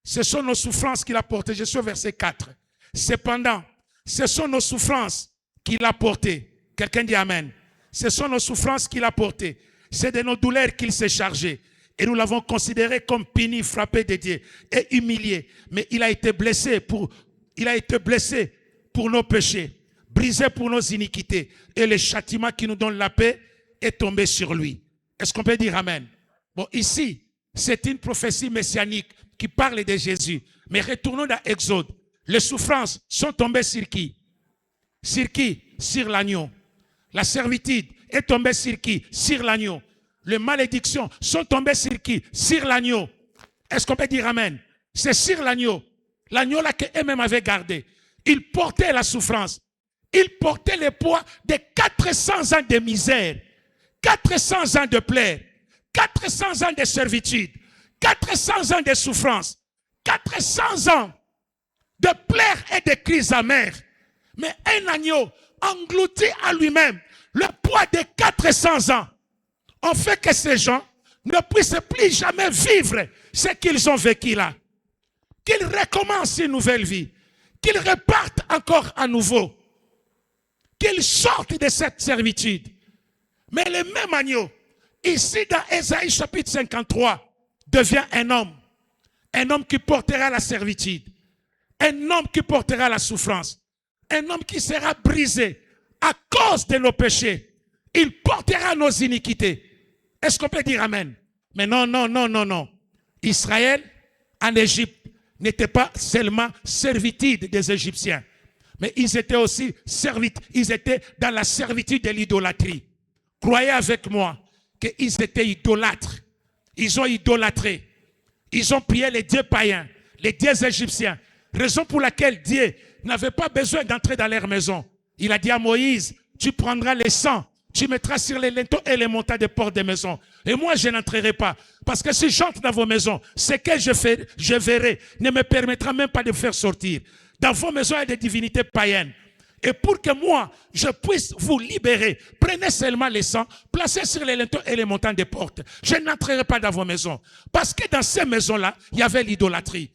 ce sont nos souffrances qu'il a portées. Je suis au verset 4. Cependant, ce sont nos souffrances qu'il a portées. Quelqu'un dit Amen. Ce sont nos souffrances qu'il a portées. C'est de nos douleurs qu'il s'est chargé. Et nous l'avons considéré comme puni, frappé de Dieu et humilié. Mais il a été blessé pour nos péchés, brisé pour nos iniquités. Et le châtiment qui nous donne la paix est tombé sur lui. Est-ce qu'on peut dire Amen? Bon, ici, c'est une prophétie messianique qui parle de Jésus. Mais retournons dans Exode. Les souffrances sont tombées sur qui? Sur qui? Sur l'agneau. La servitude est tombée sur qui? Sur l'agneau. Les malédictions sont tombées sur qui? Sur l'agneau. Est-ce qu'on peut dire Amen? C'est sur l'agneau. L'agneau là qu'eux-mêmes avaient gardé. Il portait la souffrance. Il portait le poids de 400 ans de misère. 400 ans de plaie. 400 ans de servitude. 400 ans de souffrance. 400 ans de pleurs et de crises amères. Mais un agneau englouti à lui-même le poids de 400 ans. On fait que ces gens ne puissent plus jamais vivre ce qu'ils ont vécu là. Qu'ils recommencent une nouvelle vie. Qu'ils repartent encore à nouveau. Qu'ils sortent de cette servitude. Mais le même agneau, ici dans Ésaïe chapitre 53, devient un homme. Un homme qui portera la servitude. Un homme qui portera la souffrance. Un homme qui sera brisé à cause de nos péchés. Il portera nos iniquités. Est-ce qu'on peut dire Amen? Mais non, non, non, non, non. Israël, en Égypte, n'était pas seulement servitude des Égyptiens. Mais ils étaient aussi ils étaient dans la servitude de l'idolâtrie. Croyez avec moi qu'ils étaient idolâtres. Ils ont idolâtré. Ils ont prié les dieux païens, les dieux égyptiens. Raison pour laquelle Dieu n'avait pas besoin d'entrer dans leur maison. Il a dit à Moïse, tu prendras les sangs, tu mettras sur les linteaux et les montagnes des portes des maisons. Et moi, je n'entrerai pas. Parce que si j'entre dans vos maisons, ce que je verrai ne me permettra même pas de vous faire sortir. Dans vos maisons, il y a des divinités païennes. Et pour que moi, je puisse vous libérer, prenez seulement les sangs, placez sur les linteaux et les montants des portes. Je n'entrerai pas dans vos maisons. Parce que dans ces maisons-là, il y avait l'idolâtrie.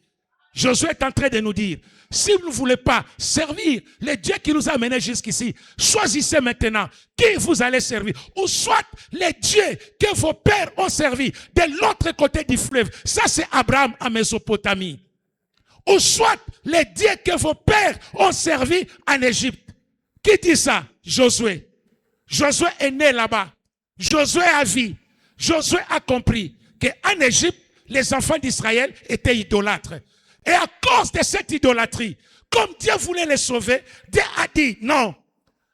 Josué est en train de nous dire, si vous ne voulez pas servir les dieux qui nous a amenés jusqu'ici, choisissez maintenant qui vous allez servir. Ou soit les dieux que vos pères ont servi de l'autre côté du fleuve. Ça, c'est Abraham en Mésopotamie. Ou soit les dieux que vos pères ont servi en Égypte. Qui dit ça? Josué. Josué est né là-bas. Josué a vu. Josué a compris qu'en Égypte, les enfants d'Israël étaient idolâtres. Et à cause de cette idolâtrie, comme Dieu voulait les sauver, Dieu a dit, non,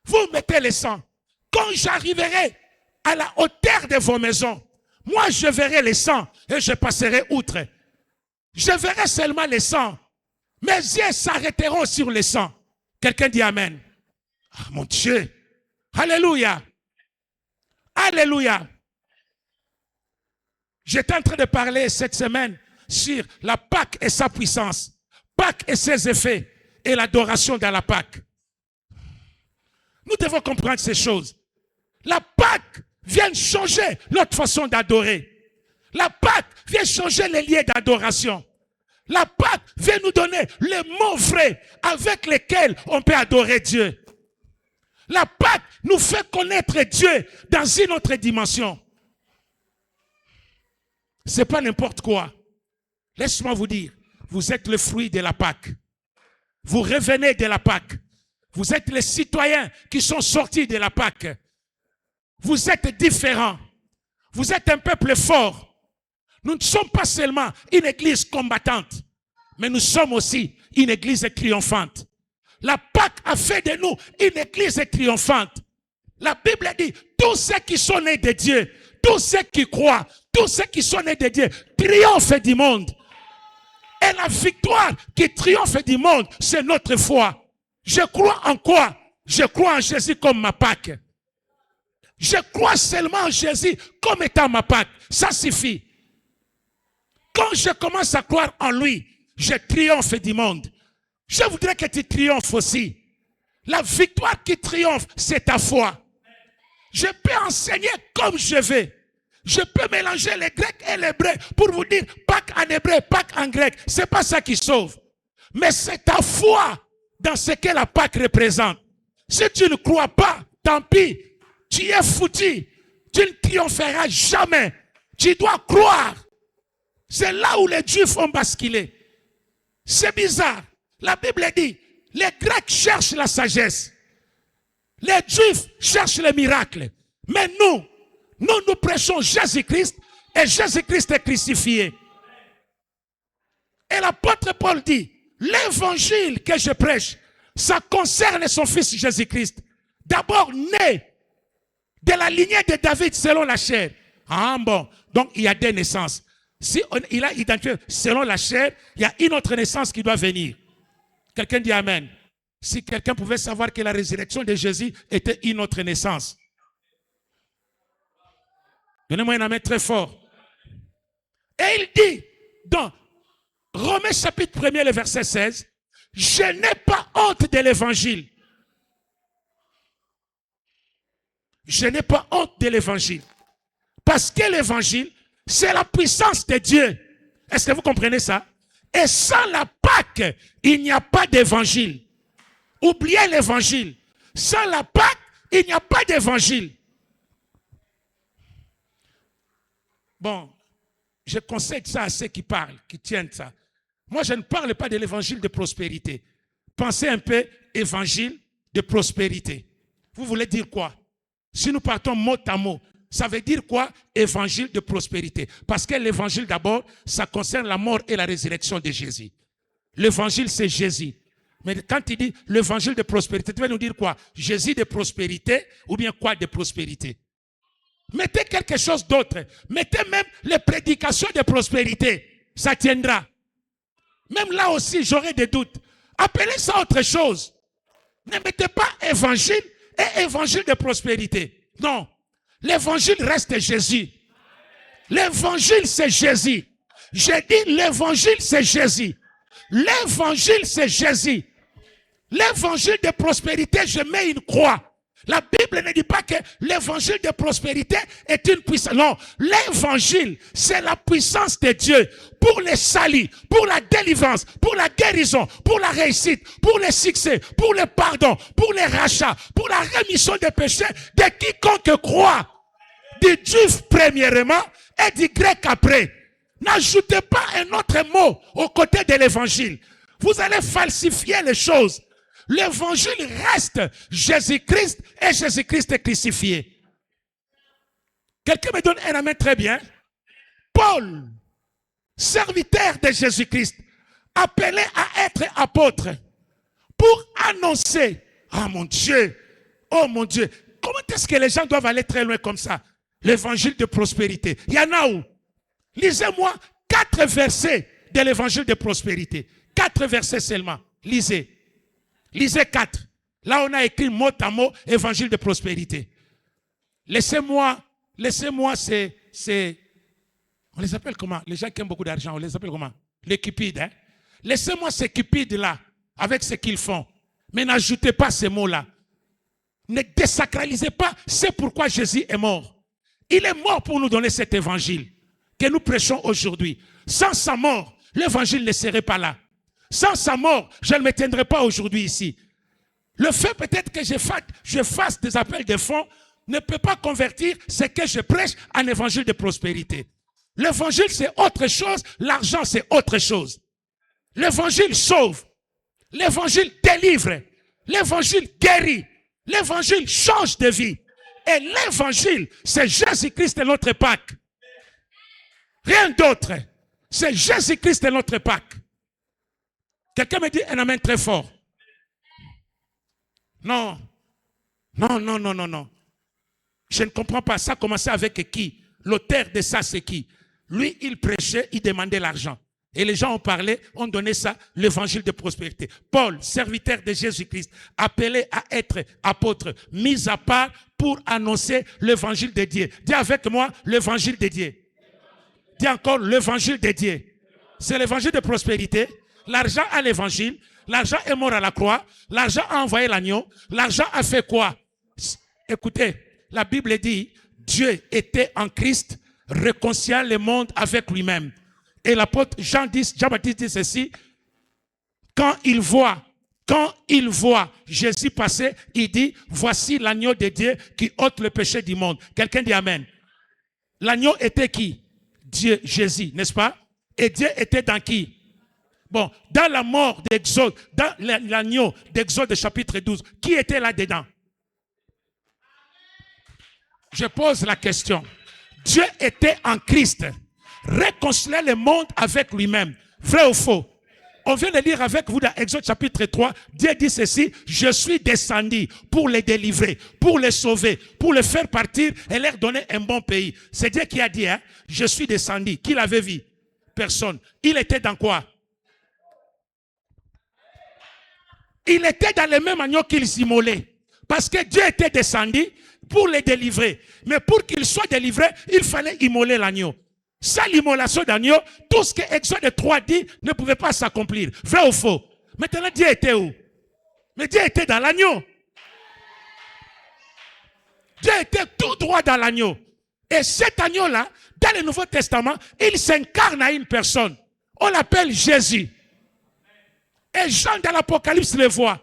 vous mettez le sang. Quand j'arriverai à la hauteur de vos maisons, moi je verrai le sang et je passerai outre. Je verrai seulement le sang. Mes yeux s'arrêteront sur le sang. Quelqu'un dit Amen. Ah, mon Dieu. Alléluia. Alléluia. J'étais en train de parler cette semaine sur la Pâque et sa puissance, Pâque et ses effets, et l'adoration dans la Pâque. Nous devons comprendre ces choses. La Pâque vient changer notre façon d'adorer. La Pâque vient changer les liens d'adoration. La Pâque vient nous donner les mots vrais avec lesquels on peut adorer Dieu. La Pâque nous fait connaître Dieu dans une autre dimension. C'est pas n'importe quoi. Laisse-moi vous dire, vous êtes le fruit de la Pâque. Vous revenez de la Pâque. Vous êtes les citoyens qui sont sortis de la Pâque. Vous êtes différents. Vous êtes un peuple fort. Nous ne sommes pas seulement une église combattante, mais nous sommes aussi une église triomphante. La Pâque a fait de nous une église triomphante. La Bible dit, tous ceux qui sont nés de Dieu, tous ceux qui croient, tous ceux qui sont nés de Dieu, triomphent du monde. Et la victoire qui triomphe du monde, c'est notre foi. Je crois en quoi? Je crois en Jésus comme ma Pâque. Je crois seulement en Jésus comme étant ma Pâque. Ça suffit. Quand je commence à croire en lui, je triomphe du monde. Je voudrais que tu triomphes aussi. La victoire qui triomphe, c'est ta foi. Je peux enseigner comme je veux. Je peux mélanger les grecs et l'hébreu pour vous dire Pâques en hébreu, Pâques en grec. C'est pas ça qui sauve. Mais c'est ta foi dans ce que la Pâque représente. Si tu ne crois pas, tant pis. Tu es foutu. Tu ne triompheras jamais. Tu dois croire. C'est là où les Juifs ont basculé. C'est bizarre. La Bible dit, les Grecs cherchent la sagesse. Les Juifs cherchent les miracles. Mais nous prêchons Jésus-Christ et Jésus-Christ est crucifié. Et l'apôtre Paul dit, l'évangile que je prêche, ça concerne son fils Jésus-Christ. D'abord né de la lignée de David selon la chair. Ah bon, donc il y a deux naissances. Si il a identifié selon la chair, il y a une autre naissance qui doit venir. Quelqu'un dit Amen. Si quelqu'un pouvait savoir que la résurrection de Jésus était une autre naissance. Donnez-moi un amen très fort. Et il dit dans Romains chapitre 1er, le verset 16, je n'ai pas honte de l'évangile. Je n'ai pas honte de l'évangile. Parce que l'évangile, c'est la puissance de Dieu. Est-ce que vous comprenez ça? Et sans la Pâque, il n'y a pas d'évangile. Oubliez l'évangile. Sans la Pâque, il n'y a pas d'évangile. Bon, je conseille ça à ceux qui parlent, qui tiennent ça. Moi, je ne parle pas de l'évangile de prospérité. Pensez un peu évangile de prospérité. Vous voulez dire quoi? Si nous partons mot à mot, ça veut dire quoi? Évangile de prospérité. Parce que l'évangile d'abord, ça concerne la mort et la résurrection de Jésus. L'évangile, c'est Jésus. Mais quand il dit l'évangile de prospérité, tu vas nous dire quoi? Jésus de prospérité ou bien quoi de prospérité? Mettez quelque chose d'autre. Mettez même les prédications de prospérité. Ça tiendra. Même là aussi, j'aurai des doutes. Appelez ça autre chose. Ne mettez pas évangile et évangile de prospérité. Non. L'évangile reste Jésus. L'évangile, c'est Jésus. J'ai dit l'évangile, c'est Jésus. L'évangile, c'est Jésus. l'évangile de prospérité, je mets une croix. La Bible ne dit pas que l'évangile de prospérité est une puissance. Non, l'évangile, c'est la puissance de Dieu pour le salut, pour la délivrance, pour la guérison, pour la réussite, pour le succès, pour le pardon, pour le rachat, pour la rémission des péchés de quiconque croit. Du juif premièrement et du grec après. N'ajoutez pas un autre mot aux côtés de l'évangile. Vous allez falsifier les choses. L'évangile reste Jésus-Christ et Jésus-Christ crucifié. Quelqu'un me donne un amen très bien. Paul, serviteur de Jésus-Christ, appelé à être apôtre pour annoncer, oh mon Dieu, comment est-ce que les gens doivent aller très loin comme ça? L'évangile de prospérité. Il y en a où? Lisez-moi 4 versets de l'évangile de prospérité. 4 versets seulement. Lisez. Lisez 4. Là, on a écrit mot à mot évangile de prospérité. Laissez-moi, c'est, on les appelle comment? Les gens qui aiment beaucoup d'argent, on les appelle comment? Les cupides, hein? Laissez-moi ces cupides-là, avec ce qu'ils font. Mais n'ajoutez pas ces mots-là. Ne désacralisez pas, c'est pourquoi Jésus est mort. Il est mort pour nous donner cet évangile que nous prêchons aujourd'hui. Sans sa mort, l'évangile ne serait pas là. Sans sa mort, je ne me tiendrai pas aujourd'hui ici. Le fait peut-être que je fasse des appels de fonds ne peut pas convertir ce que je prêche en évangile de prospérité. L'évangile, c'est autre chose. L'argent, c'est autre chose. L'évangile sauve. L'évangile délivre. L'évangile guérit. L'évangile change de vie. Et l'évangile, c'est Jésus-Christ et notre Pâque. Rien d'autre. C'est Jésus-Christ et notre Pâque. Quelqu'un me dit un amen très fort. Non. Non. Je ne comprends pas. Ça a commencé avec qui? L'auteur de ça, c'est qui? Lui, il prêchait, il demandait l'argent. Et les gens ont parlé, ont donné ça, l'évangile de prospérité. Paul, serviteur de Jésus-Christ, appelé à être apôtre, mis à part pour annoncer l'évangile de Dieu. Dis avec moi, l'évangile de Dieu. Dis encore, l'évangile de Dieu. C'est l'évangile de prospérité. L'argent a l'évangile. L'argent est mort à la croix. L'argent a envoyé l'agneau. L'argent a fait quoi? Écoutez, la Bible dit, Dieu était en Christ, réconciliant le monde avec lui-même. Et l'apôtre Jean-Baptiste dit ceci, quand il voit Jésus passer, il dit, voici l'agneau de Dieu qui ôte le péché du monde. Quelqu'un dit amen. L'agneau était qui? Dieu, Jésus, n'est-ce pas? Et Dieu était dans qui? Bon, dans la mort d'Exode, dans l'agneau d'Exode chapitre 12, qui était là-dedans? Je pose la question. Dieu était en Christ, réconcilier le monde avec lui-même. Vrai ou faux? On vient de lire avec vous dans Exode chapitre 3, Dieu dit ceci, je suis descendu pour les délivrer, pour les sauver, pour les faire partir et leur donner un bon pays. C'est Dieu qui a dit, hein, je suis descendu. Qui l'avait vu? Personne. Il était dans quoi? Il était dans le même agneau qu'ils immolaient. Parce que Dieu était descendu pour les délivrer. Mais pour qu'ils soient délivrés, il fallait immoler l'agneau. Sans l'immolation d'agneau, tout ce que Exode 3 dit ne pouvait pas s'accomplir. Vrai ou faux? Maintenant, Dieu était où? Mais Dieu était dans l'agneau. Dieu était tout droit dans l'agneau. Et cet agneau-là, dans le Nouveau Testament, il s'incarne à une personne. On l'appelle Jésus. Et Jean dans l'Apocalypse le voit.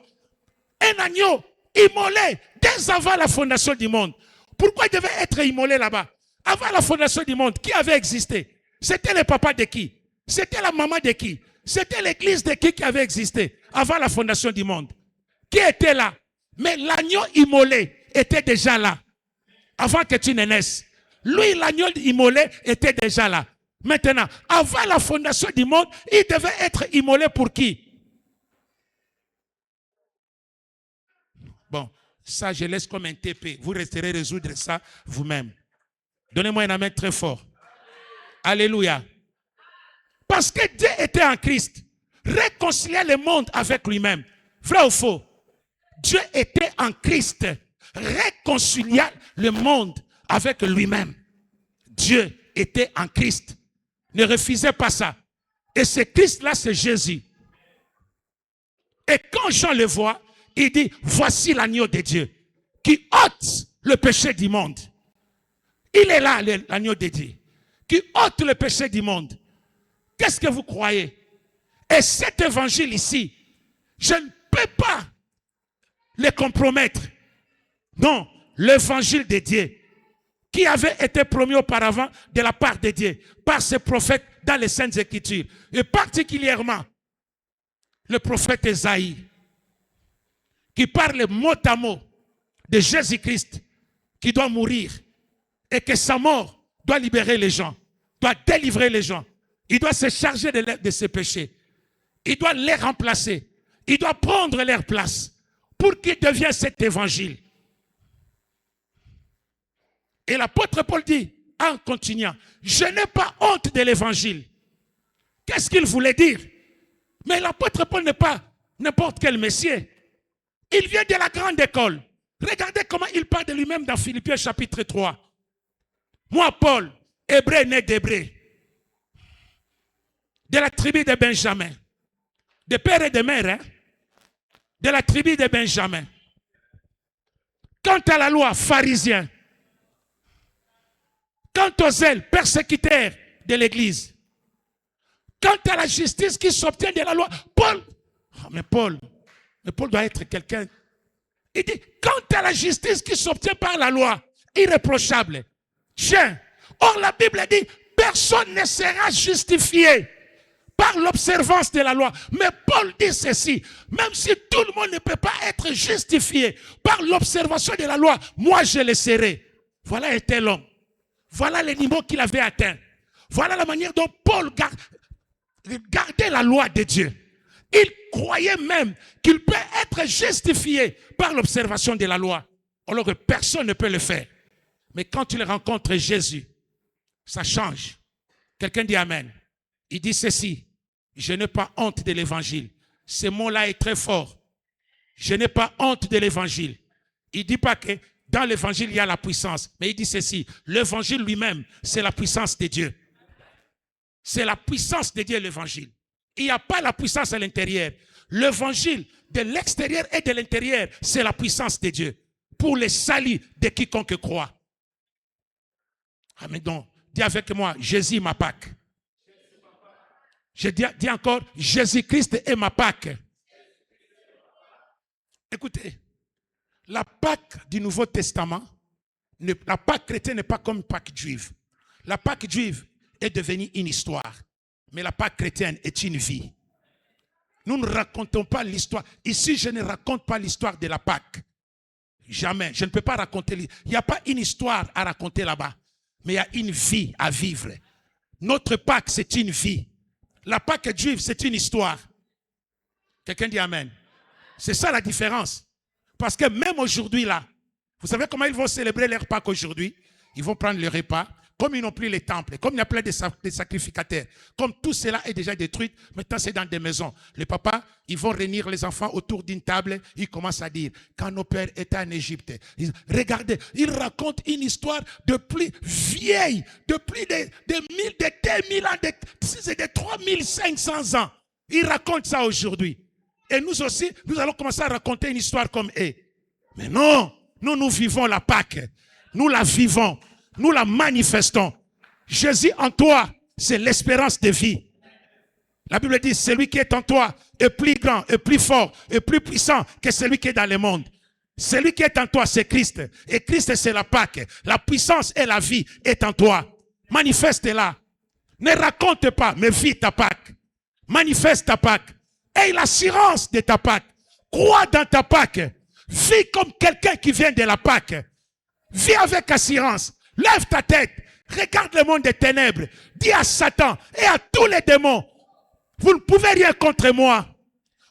Un agneau immolé dès avant la fondation du monde. Pourquoi il devait être immolé là-bas? Avant la fondation du monde, qui avait existé? C'était le papa de qui? C'était la maman de qui? C'était l'église de qui avait existé avant la fondation du monde? Qui était là? Mais l'agneau immolé était déjà là. Avant que tu ne naisses. Lui, l'agneau immolé était déjà là. Maintenant, avant la fondation du monde, il devait être immolé pour qui? Bon, ça je laisse comme un TP. Vous resterez résoudre ça vous-même. Donnez-moi un amen très fort. Alléluia. Parce que Dieu était en Christ. Réconcilier le monde avec lui-même. Vrai ou faux? Dieu était en Christ. Réconcilier le monde avec lui-même. Dieu était en Christ. Ne refusez pas ça. Et ce Christ-là, c'est Jésus. Et quand Jean le voit, il dit, voici l'agneau de Dieu qui ôte le péché du monde. Il est là, l'agneau de Dieu, qui ôte le péché du monde. Qu'est-ce que vous croyez? Et cet évangile ici, je ne peux pas le compromettre. Non, l'évangile de Dieu, qui avait été promis auparavant de la part de Dieu, par ses prophètes dans les Saintes Écritures, et particulièrement le prophète Ésaïe, qui parle mot à mot de Jésus-Christ, qui doit mourir, et que sa mort doit libérer les gens, doit délivrer les gens. Il doit se charger de ses péchés. Il doit les remplacer. Il doit prendre leur place pour qu'il devienne cet évangile. Et l'apôtre Paul dit, en continuant, je n'ai pas honte de l'évangile. Qu'est-ce qu'il voulait dire? Mais l'apôtre Paul n'est pas n'importe quel messie. Il vient de la grande école. Regardez comment il parle de lui-même dans Philippiens chapitre 3. Moi, Paul, hébreu né d'hébreu, de la tribu de Benjamin, de père et de mère, hein? De la tribu de Benjamin. Quant à la loi, pharisien. Quant aux zèles, persécuteurs de l'Église. Quant à la justice qui s'obtient de la loi, Paul doit être quelqu'un. Il dit, quant à la justice qui s'obtient par la loi, irréprochable. Tiens, or la Bible dit, personne ne sera justifié par l'observance de la loi. Mais Paul dit ceci, même si tout le monde ne peut pas être justifié par l'observation de la loi, moi je le serai. Voilà était l'homme. Voilà les niveaux qu'il avait atteints. Voilà la manière dont Paul gardait la loi de Dieu. Il croyait même qu'il peut être justifié par l'observation de la loi, alors que personne ne peut le faire. Mais quand il rencontre Jésus, ça change. Quelqu'un dit Amen. Il dit ceci, je n'ai pas honte de l'évangile. Ce mot-là est très fort. Je n'ai pas honte de l'évangile. Il ne dit pas que dans l'évangile, il y a la puissance. Mais il dit ceci, l'évangile lui-même, c'est la puissance de Dieu. C'est la puissance de Dieu, l'évangile. Il n'y a pas la puissance à l'intérieur. L'évangile, de l'extérieur et de l'intérieur, c'est la puissance de Dieu. Pour le salut de quiconque croit. Amen. Donc, dis avec moi, Jésus est ma Pâque. Je dis encore, Jésus-Christ est ma Pâque. Écoutez, la Pâque du Nouveau Testament, la Pâque chrétienne n'est pas comme une Pâque juive. La Pâque juive est devenue une histoire. Mais la Pâque chrétienne est une vie. Nous ne racontons pas l'histoire. Ici, je ne raconte pas l'histoire de la Pâque. Jamais. Je ne peux pas raconter. Il n'y a pas une histoire à raconter là-bas. Mais il y a une vie à vivre. Notre Pâque, c'est une vie. La Pâque juive, c'est une histoire. Quelqu'un dit Amen. C'est ça la différence. Parce que même aujourd'hui, là, vous savez comment ils vont célébrer leur Pâque aujourd'hui? Ils vont prendre le repas. Comme ils n'ont plus les temples, comme il y a plein de sacrificateurs, comme tout cela est déjà détruit, maintenant c'est dans des maisons. Les papas, ils vont réunir les enfants autour d'une table, ils commencent à dire, quand nos pères étaient en Égypte, regardez, ils racontent une histoire de plus vieille, de plus de 2000 ans, de 3500 ans. Ils racontent ça aujourd'hui. Et nous aussi, nous allons commencer à raconter une histoire comme eux. Mais non, nous vivons la Pâque, nous la vivons. Nous la manifestons. Jésus en toi, c'est l'espérance de vie. La Bible dit, celui qui est en toi est plus grand, est plus fort, est plus puissant que celui qui est dans le monde. Celui qui est en toi, c'est Christ. Et Christ, c'est la Pâque. La puissance et la vie est en toi. Manifeste-la. Ne raconte pas, mais vis ta Pâque. Manifeste ta Pâque. Aie l'assurance de ta Pâque. Crois dans ta Pâque. Vis comme quelqu'un qui vient de la Pâque. Vis avec assurance. Lève ta tête, regarde le monde des ténèbres, dis à Satan et à tous les démons, vous ne pouvez rien contre moi.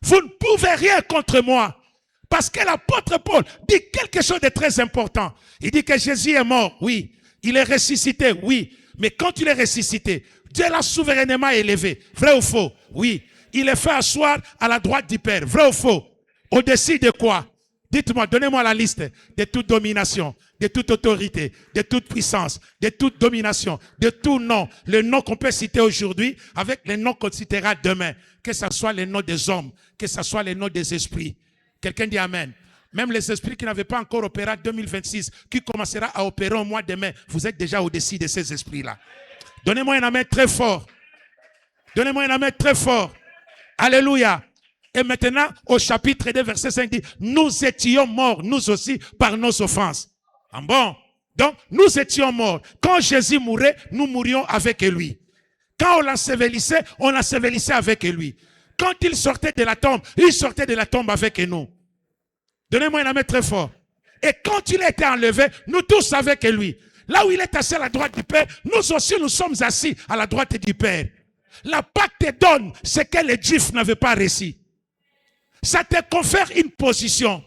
Vous ne pouvez rien contre moi. Parce que l'apôtre Paul dit quelque chose de très important. Il dit que Jésus est mort, oui. Il est ressuscité, oui. Mais quand il est ressuscité, Dieu l'a souverainement élevé. Vrai ou faux? Oui. Il est fait asseoir à la droite du Père. Vrai ou faux? Au-dessus de quoi? Dites-moi, donnez-moi la liste de toute domination, de toute autorité, de toute puissance, de toute domination, de tout nom. Le nom qu'on peut citer aujourd'hui avec les noms qu'on citera demain. Que ce soit les noms des hommes, que ce soit les noms des esprits. Quelqu'un dit Amen. Même les esprits qui n'avaient pas encore opéré en 2026, qui commencera à opérer au mois de mai, vous êtes déjà au-dessus de ces esprits-là. Donnez-moi un amen très fort. Donnez-moi un amen très fort. Alléluia. Et maintenant, au chapitre 2, verset 5 dit, nous étions morts, nous aussi, par nos offenses. Ah bon? Donc, nous étions morts. Quand Jésus mourait, nous mourions avec lui. Quand on l'ensevelissait avec lui. Quand il sortait de la tombe, il sortait de la tombe avec nous. Donnez-moi un amen très fort. Et quand il a été enlevé, nous tous avec lui. Là où il est assis à la droite du Père, nous aussi nous sommes assis à la droite du Père. La Pâque te donne ce que les Juifs n'avaient pas reçu. Ça te confère une position.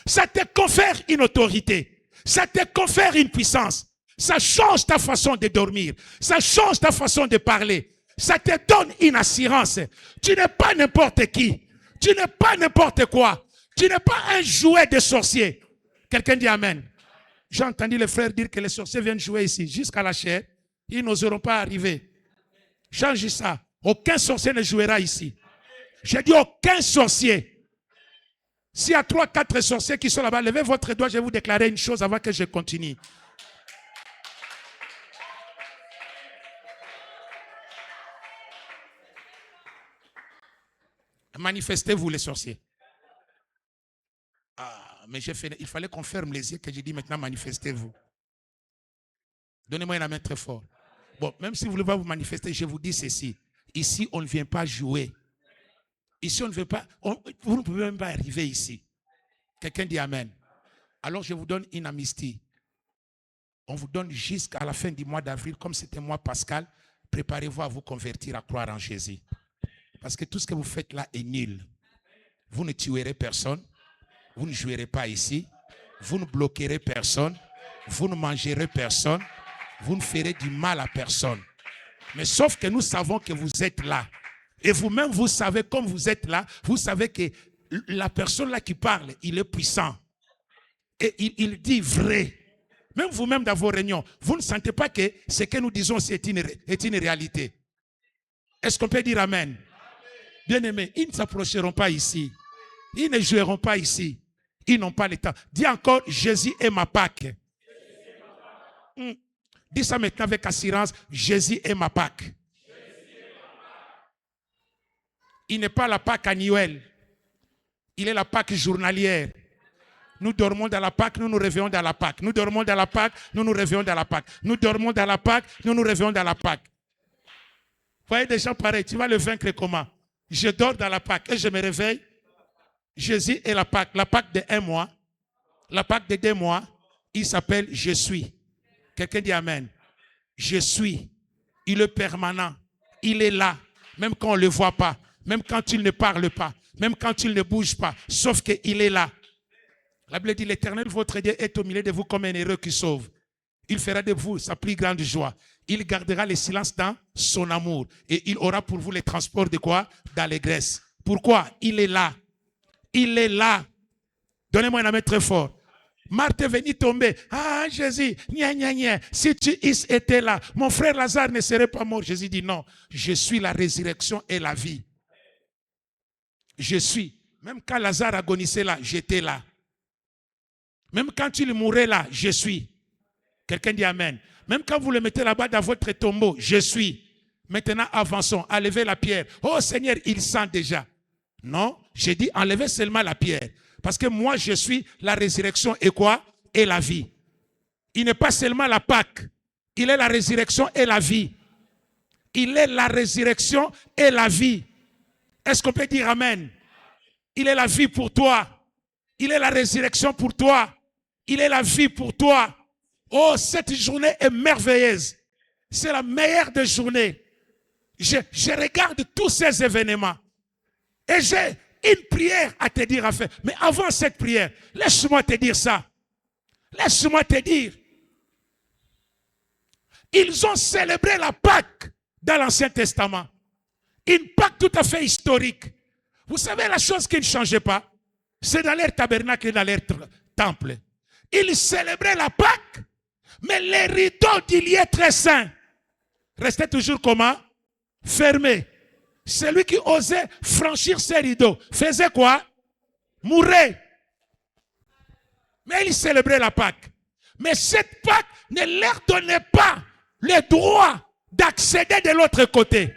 Ça te confère une autorité. Ça te confère une puissance. Ça change ta façon de dormir. Ça change ta façon de parler. Ça te donne une assurance. Tu n'es pas n'importe qui. Tu n'es pas n'importe quoi. Tu n'es pas un jouet de sorcier. Quelqu'un dit Amen. J'ai entendu les frères dire que les sorciers viennent jouer ici. Jusqu'à la chair, ils n'oseront pas arriver. Change ça. Aucun sorcier ne jouera ici. J'ai dit aucun sorcier. S'il y a 3, 4 sorciers qui sont là-bas, levez votre doigt, je vais vous déclarer une chose avant que je continue. Manifestez-vous les sorciers. Ah, mais il fallait qu'on ferme les yeux que j'ai dit maintenant manifestez-vous. Donnez-moi une main très fort. Bon, même si vous ne voulez pas vous manifester, je vous dis ceci. Ici, on ne vient pas jouer. Ici, on ne veut pas. Vous ne pouvez même pas arriver ici. Quelqu'un dit Amen. Alors, je vous donne une amnistie. On vous donne jusqu'à la fin du mois d'avril, comme c'était mois pascal, préparez-vous à vous convertir, à croire en Jésus. Parce que tout ce que vous faites là est nul. Vous ne tuerez personne. Vous ne jouerez pas ici. Vous ne bloquerez personne. Vous ne mangerez personne. Vous ne ferez du mal à personne. Mais sauf que nous savons que vous êtes là. Et vous-même, vous savez, comme vous êtes là, vous savez que la personne là qui parle, il est puissant. Et il dit vrai. Même vous-même dans vos réunions, vous ne sentez pas que ce que nous disons est une réalité. Est-ce qu'on peut dire Amen? Bien-aimés, ils ne s'approcheront pas ici. Ils ne joueront pas ici. Ils n'ont pas le temps. Dis encore, Jésus est ma Pâque. Dis ça maintenant avec assurance, Jésus est ma Pâque. Il n'est pas la Pâque annuelle. Il est la Pâque journalière. Nous dormons dans la Pâque, nous nous réveillons dans la Pâque. Nous dormons dans la Pâque, nous nous réveillons dans la Pâque. Nous dormons dans la Pâque, nous nous réveillons dans la Pâque. Vous voyez des gens pareils, tu vas le vaincre comment? Je dors dans la Pâque et je me réveille. Jésus est la Pâque de 1 mois, la Pâque de 2 mois. Il s'appelle Je suis. Quelqu'un dit Amen. Je suis. Il est permanent. Il est là. Même quand on ne le voit pas. Même quand il ne parle pas. Même quand il ne bouge pas. Sauf qu'il est là. La Bible dit, l'Éternel, votre Dieu, est au milieu de vous comme un héros qui sauve. Il fera de vous sa plus grande joie. Il gardera le silence dans son amour. Et il aura pour vous les transports de quoi? D'allégresse. Pourquoi? Il est là. Il est là. Donnez-moi un amen très fort. Marthe est venue tomber. Ah, Jésus, gna, gna, gna. Si tu étais là, mon frère Lazare ne serait pas mort. Jésus dit non. Je suis la résurrection et la vie. Je suis. Même quand Lazare agonisait là, j'étais là. Même quand il mourait là, je suis. Quelqu'un dit Amen. Même quand vous le mettez là-bas dans votre tombeau, je suis. Maintenant, avançons. Enlevez la pierre. Oh Seigneur, il sent déjà. Non, j'ai dit enlevez seulement la pierre. Parce que moi, je suis la résurrection et quoi? Et la vie. Il n'est pas seulement la Pâque. Il est la résurrection et la vie. Il est la résurrection et la vie. Est-ce qu'on peut dire Amen? Il est la vie pour toi. Il est la résurrection pour toi. Il est la vie pour toi. Oh, cette journée est merveilleuse. C'est la meilleure des journées. Je regarde tous ces événements. Et j'ai une prière à te dire à faire. Mais avant cette prière, laisse-moi te dire ça. Laisse-moi te dire. Ils ont célébré la Pâque dans l'Ancien Testament. Une Pâque tout à fait historique. Vous savez la chose qui ne changeait pas? C'est dans leur tabernacle et dans leur temple. Ils célébraient la Pâque, mais les rideaux du lieu très saint restaient toujours comment? Fermés. Celui qui osait franchir ces rideaux faisait quoi? Mourait. Mais ils célébraient la Pâque. Mais cette Pâque ne leur donnait pas le droit d'accéder de l'autre côté.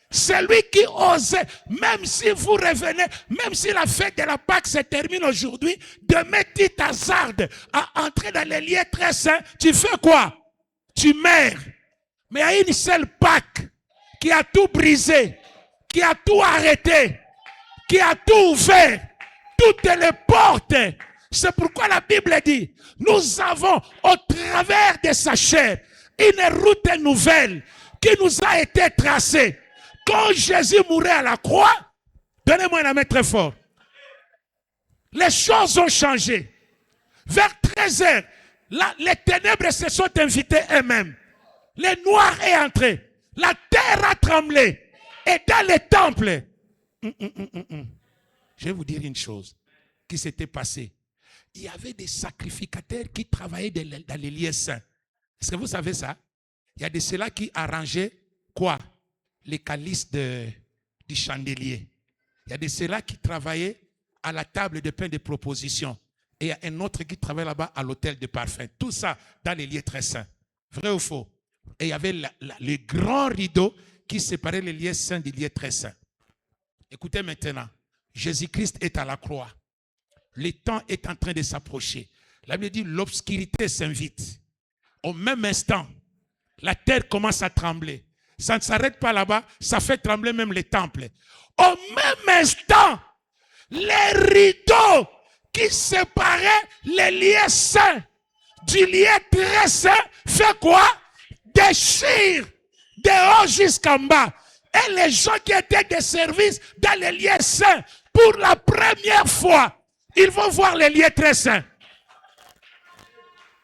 Celui qui osait, même si vous revenez, même si la fête de la Pâque se termine aujourd'hui, demain tu t'hasardes à entrer dans les lieux très saints, tu fais quoi? Tu meurs. Mais il y a une seule Pâque qui a tout brisé, qui a tout arrêté, qui a tout ouvert, toutes les portes. C'est pourquoi la Bible dit, nous avons au travers de sa chair une route nouvelle qui nous a été tracée. Quand Jésus mourait à la croix, donnez-moi la main très fort. Les choses ont changé. Vers 13h, les ténèbres se sont invitées elles-mêmes. Le noir est entré. La terre a tremblé. Et dans les temples, je vais vous dire une chose qui s'était passée. Il y avait des sacrificateurs qui travaillaient dans les lieux saints. Est-ce que vous savez ça? Il y a de ceux-là qui arrangeaient quoi? Les calices du chandelier. Il y a de ceux-là qui travaillaient à la table de pain de proposition. Et il y a un autre qui travaille là-bas à l'hôtel de parfum. Tout ça dans les lieux très saints. Vrai ou faux? Et il y avait le grand rideau qui séparait les lieux saints des lieux très saints. Écoutez maintenant. Jésus-Christ est à la croix. Le temps est en train de s'approcher. La Bible dit l'obscurité s'invite. Au même instant, la terre commence à trembler. Ça ne s'arrête pas là-bas, ça fait trembler même les temples. Au même instant, les rideaux qui séparaient les lieux saints du lieu très saint fait quoi? Déchire de haut jusqu'en bas. Et les gens qui étaient de service dans les lieux saints, pour la première fois, ils vont voir les lieux très saints.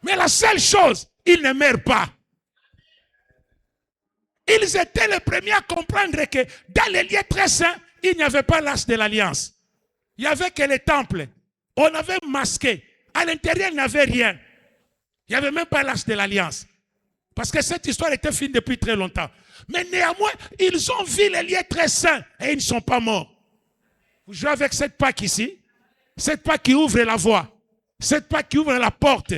Mais la seule chose, ils ne meurent pas. Ils étaient les premiers à comprendre que dans les lieux très saints, il n'y avait pas l'arche de l'alliance. Il n'y avait que les temples. On avait masqué. À l'intérieur, il n'y avait rien. Il n'y avait même pas l'arche de l'alliance. Parce que cette histoire était finie depuis très longtemps. Mais néanmoins, ils ont vu les lieux très saints et ils ne sont pas morts. Vous jouez avec cette Pâque ici. Cette Pâque qui ouvre la voie. Cette Pâque qui ouvre la porte.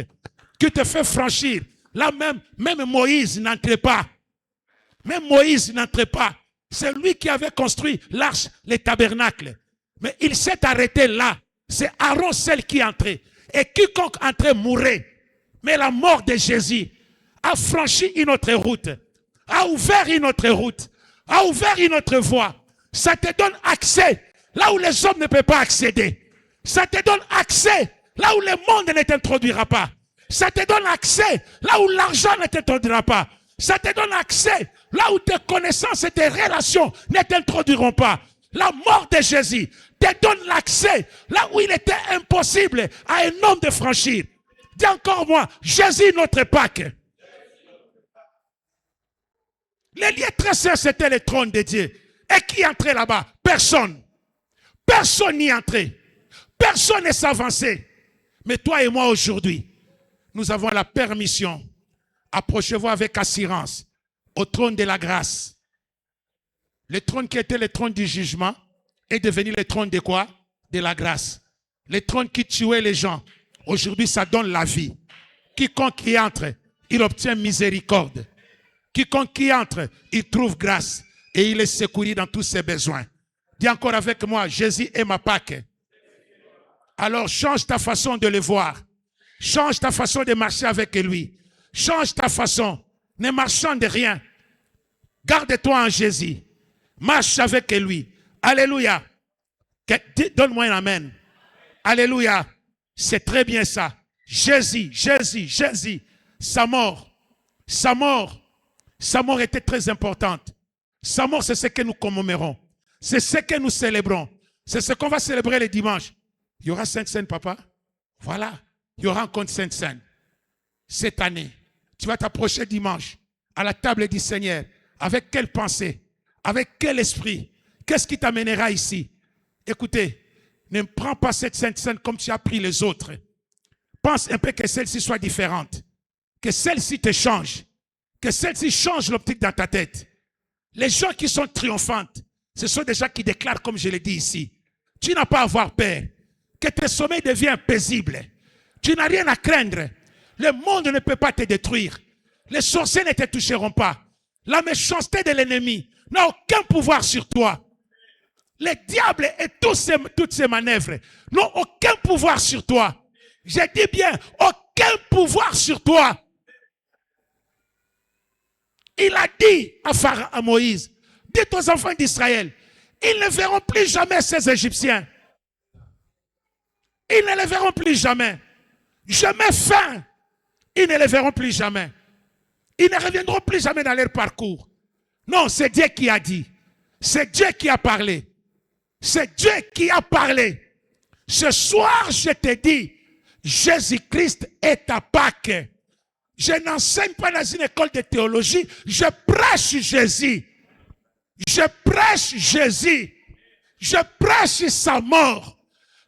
Qui te fait franchir. Là même Moïse n'entrait pas. Même Moïse n'entrait pas. C'est lui qui avait construit l'arche, les tabernacles. Mais il s'est arrêté là. C'est Aaron seul qui entrait. Et quiconque entrait mourait. Mais la mort de Jésus a franchi une autre route. A ouvert une autre route. A ouvert une autre voie. Ça te donne accès là où les hommes ne peuvent pas accéder. Ça te donne accès là où le monde ne t'introduira pas. Ça te donne accès là où l'argent ne t'introduira pas. Ça te donne accès là où tes connaissances et tes relations ne t'introduiront pas. La mort de Jésus te donne l'accès là où il était impossible à un homme de franchir. Dis encore moi, Jésus notre Pâque. Les lieux très saints, c'était le trône de Dieu. Et qui entrait là-bas? Personne. Personne n'y entrait. Personne ne s'avançait. Mais toi et moi aujourd'hui, nous avons la permission. Approchez-vous avec assurance au trône de la grâce. Le trône qui était le trône du jugement est devenu le trône de quoi? De la grâce. Le trône qui tuait les gens, aujourd'hui ça donne la vie. Quiconque y entre, il obtient miséricorde. Quiconque y entre, il trouve grâce et il est secouru dans tous ses besoins. Dis encore avec moi, Jésus est ma Pâque. Alors change ta façon de le voir. Change ta façon de marcher avec lui. Change ta façon. Ne marchant de rien. Garde-toi en Jésus. Marche avec lui. Alléluia. Donne-moi un amen. Alléluia. C'est très bien ça. Jésus. Sa mort était très importante. Sa mort, c'est ce que nous commémorons. C'est ce que nous célébrons. C'est ce qu'on va célébrer le dimanche. Il y aura Sainte Seine, papa. Voilà. Il y aura encore Sainte Seine. Cette année, tu vas t'approcher dimanche à la table du Seigneur. Avec quelle pensée? Avec quel esprit? Qu'est-ce qui t'amènera ici? Écoutez, Ne prends pas cette Sainte Seine comme tu as pris les autres. Pense un peu que celle-ci soit différente. Que celle-ci te change. Que celle-ci change l'optique dans ta tête. Les gens qui sont triomphantes, ce sont des gens qui déclarent, comme je l'ai dit ici, tu n'as pas à avoir peur. Que tes sommeils deviennent paisibles. Tu n'as rien à craindre. Le monde ne peut pas te détruire. Les sorciers ne te toucheront pas. La méchanceté de l'ennemi n'a aucun pouvoir sur toi. Les diables et toutes ces manœuvres n'ont aucun pouvoir sur toi. Je dis bien, aucun pouvoir sur toi. Il a dit à Moïse, dites aux enfants d'Israël, ils ne verront plus jamais ces Égyptiens. Ils ne les verront plus jamais. Je mets fin. Ils ne les verront plus jamais. Ils ne reviendront plus jamais dans leur parcours. Non, c'est Dieu qui a dit. C'est Dieu qui a parlé. C'est Dieu qui a parlé. Ce soir, je te dis, Jésus-Christ est à Pâques. Je n'enseigne pas dans une école de théologie. Je prêche Jésus. Je prêche Jésus. Je prêche sa mort.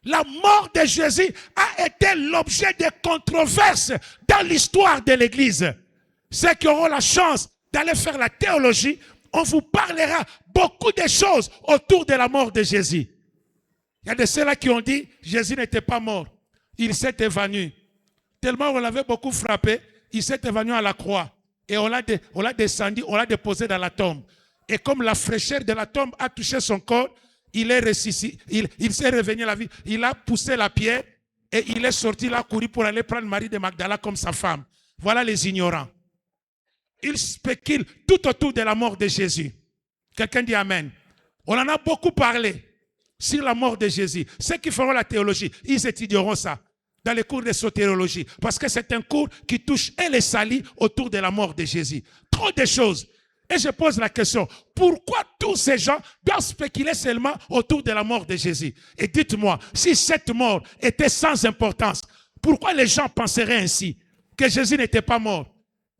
La mort de Jésus a été l'objet de controverses dans l'histoire de l'Église. Ceux qui auront la chance d'aller faire la théologie, on vous parlera beaucoup de choses autour de la mort de Jésus. Il y a de ceux-là qui ont dit, Jésus n'était pas mort. Il s'est évanoui. Tellement on l'avait beaucoup frappé, il s'est évanoui à la croix. Et on l'a descendu, on l'a déposé dans la tombe. Et comme la fraîcheur de la tombe a touché son corps, il est ressuscité, il s'est revenu à la vie. Il a poussé la pierre et il est sorti là, couru pour aller prendre Marie de Magdala comme sa femme. Voilà les ignorants. Ils spéculent tout autour de la mort de Jésus. Quelqu'un dit Amen. On en a beaucoup parlé sur la mort de Jésus. Ceux qui feront la théologie, ils étudieront ça dans les cours de sotériologie. Parce que c'est un cours qui touche et les salis autour de la mort de Jésus. Trop de choses. Et je pose la question, pourquoi tous ces gens doivent spéculer seulement autour de la mort de Jésus? Et dites-moi, si cette mort était sans importance, pourquoi les gens penseraient ainsi? Que Jésus n'était pas mort,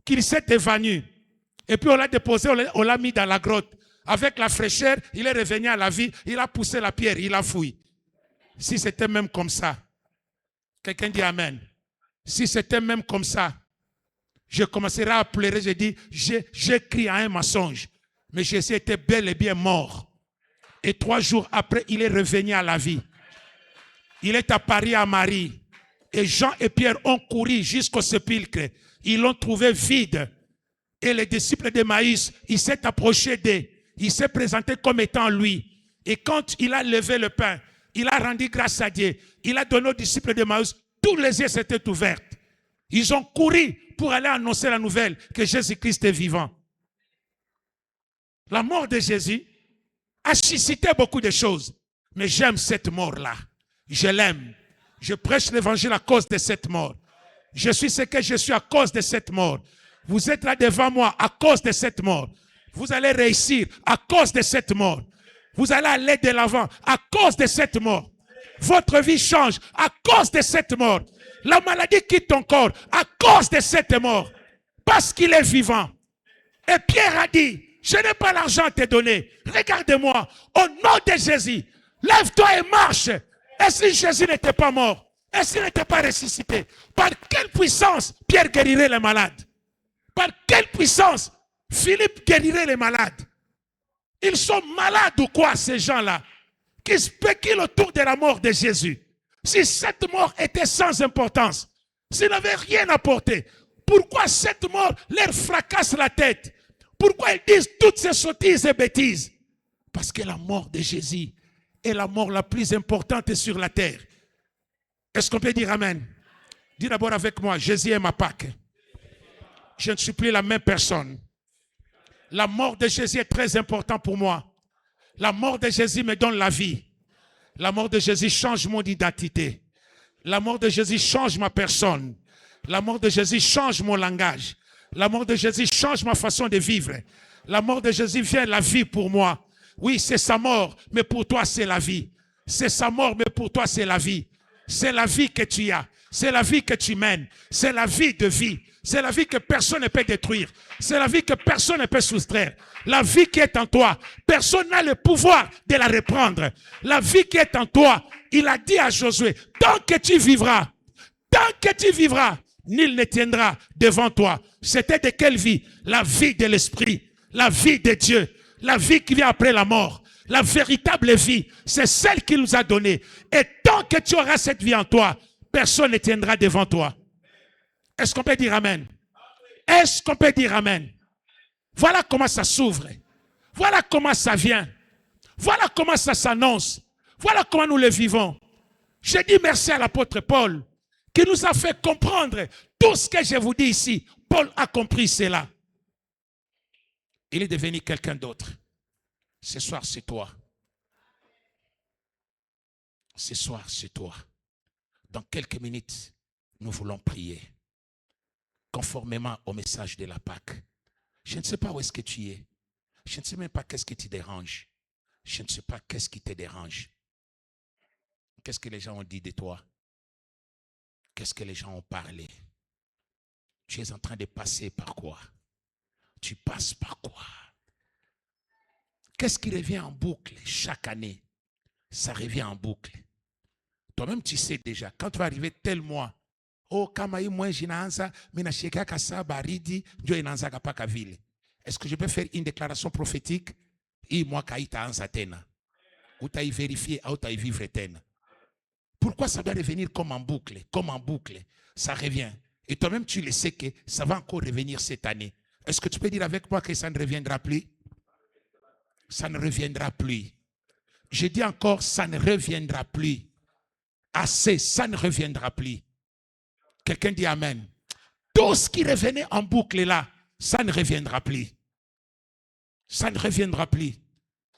qu'il s'est évanoui. Et puis on l'a déposé, on l'a mis dans la grotte. Avec la fraîcheur, il est revenu à la vie, il a poussé la pierre, il a fouillé. Si c'était même comme ça, quelqu'un dit Amen. Si c'était même comme ça, je commencerai à pleurer, je dis, j'écris à un mensonge. Mais Jésus était bel et bien mort. Et 3 jours après, il est revenu à la vie. Il est apparu à Marie. Et Jean et Pierre ont couru jusqu'au sépulcre. Ils l'ont trouvé vide. Et les disciples d'Emmaüs, il s'est approché d'eux. Il s'est présenté comme étant lui. Et quand il a levé le pain, il a rendu grâce à Dieu. Il a donné aux disciples d'Emmaüs, tous les yeux s'étaient ouverts. Ils ont couru pour aller annoncer la nouvelle que Jésus-Christ est vivant. La mort de Jésus a suscité beaucoup de choses. Mais j'aime cette mort-là. Je l'aime. Je prêche l'évangile à cause de cette mort. Je suis ce que je suis à cause de cette mort. Vous êtes là devant moi à cause de cette mort. Vous allez réussir à cause de cette mort. Vous allez aller de l'avant à cause de cette mort. Votre vie change à cause de cette mort. La maladie quitte ton corps à cause de cette mort. Parce qu'il est vivant. Et Pierre a dit, je n'ai pas l'argent à te donner. Regarde-moi, au nom de Jésus, lève-toi et marche. Et si Jésus n'était pas mort, et s'il n'était pas ressuscité, par quelle puissance Pierre guérirait les malades? Par quelle puissance Philippe guérirait les malades? Ils sont malades ou quoi, ces gens-là, qui spéculent autour de la mort de Jésus? Si cette mort était sans importance, s'ils n'avaient rien apporté, pourquoi cette mort leur fracasse la tête? Pourquoi ils disent toutes ces sottises et bêtises? Parce que la mort de Jésus est la mort la plus importante sur la terre. Est-ce qu'on peut dire Amen? Dis d'abord avec moi, Jésus est ma Pâque. Je ne suis plus la même personne. La mort de Jésus est très importante pour moi. La mort de Jésus me donne la vie. La mort de Jésus change mon identité. La mort de Jésus change ma personne. La mort de Jésus change mon langage. La mort de Jésus change ma façon de vivre. La mort de Jésus vient la vie pour moi. Oui, c'est sa mort, mais pour toi c'est la vie. C'est sa mort, mais pour toi c'est la vie. C'est la vie que tu as. C'est la vie que tu mènes. C'est la vie de vie. C'est la vie que personne ne peut détruire. C'est la vie que personne ne peut soustraire. La vie qui est en toi, personne n'a le pouvoir de la reprendre. La vie qui est en toi, il a dit à Josué, tant que tu vivras, nul ne tiendra devant toi. C'était de quelle vie? La vie de l'esprit, la vie de Dieu, la vie qui vient après la mort. La véritable vie, c'est celle qu'il nous a donnée. Et tant que tu auras cette vie en toi, personne ne tiendra devant toi. Est-ce qu'on peut dire amen? Est-ce qu'on peut dire amen? Voilà comment ça s'ouvre. Voilà comment ça vient. Voilà comment ça s'annonce. Voilà comment nous le vivons. Je dis merci à l'apôtre Paul qui nous a fait comprendre tout ce que je vous dis ici. Paul a compris cela. Il est devenu quelqu'un d'autre. Ce soir, c'est toi. Ce soir, c'est toi. Dans quelques minutes, nous voulons prier. Conformément au message de la Pâque. Je ne sais pas où est-ce que tu es. Je ne sais même pas qu'est-ce qui te dérange. Je ne sais pas qu'est-ce qui te dérange. Qu'est-ce que les gens ont dit de toi? Qu'est-ce que les gens ont parlé? Tu es en train de passer par quoi? Tu passes par quoi? Qu'est-ce qui revient en boucle chaque année? Ça revient en boucle. Toi-même, tu sais déjà, quand tu vas arriver tel mois, oh, kama moi jinaanza, mina sheka kasa baridi, ndio inaanza paka vile. Est-ce que je peux faire une déclaration prophétique? Et moi, kaita anza tena. Ou t'as y vérifier, ou t'as y vivre tena. Pourquoi ça doit revenir comme en boucle? Comme en boucle. Ça revient. Et toi-même, tu le sais que ça va encore revenir cette année. Est-ce que tu peux dire avec moi que ça ne reviendra plus? Ça ne reviendra plus. Je dis encore, ça ne reviendra plus. Assez, ça ne reviendra plus. Quelqu'un dit amen. Tout ce qui revenait en boucle là, ça ne reviendra plus. Ça ne reviendra plus.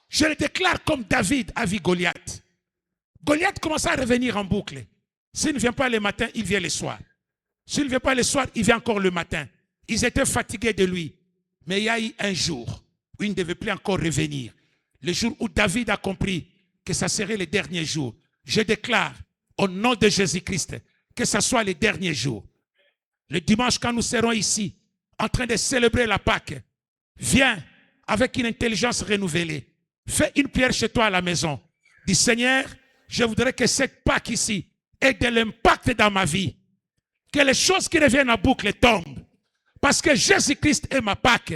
Je le déclare comme David a vu Goliath. Goliath commence à revenir en boucle. S'il ne vient pas le matin, il vient le soir. S'il ne vient pas le soir, il vient encore le matin. Ils étaient fatigués de lui. Mais il y a eu un jour où il ne devait plus encore revenir. Le jour où David a compris que ça serait le dernier jour. Je déclare au nom de Jésus-Christ que ce soit le dernier jour. Le dimanche, quand nous serons ici, en train de célébrer la Pâque, viens avec une intelligence renouvelée. Fais une prière chez toi à la maison. Dis Seigneur, je voudrais que cette Pâque ici ait de l'impact dans ma vie. Que les choses qui reviennent en boucle tombent. Parce que Jésus-Christ est ma Pâque.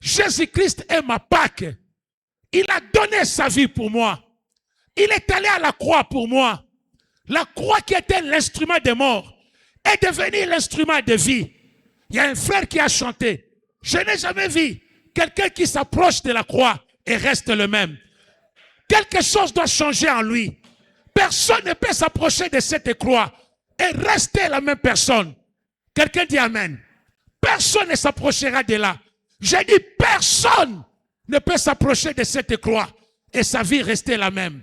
Jésus-Christ est ma Pâque. Il a donné sa vie pour moi. Il est allé à la croix pour moi. La croix qui était l'instrument de mort est devenue l'instrument de vie. Il y a un frère qui a chanté. Je n'ai jamais vu quelqu'un qui s'approche de la croix et reste le même. Quelque chose doit changer en lui. Personne ne peut s'approcher de cette croix et rester la même personne. Quelqu'un dit amen. Personne ne s'approchera de là. J'ai dit personne ne peut s'approcher de cette croix et sa vie rester la même.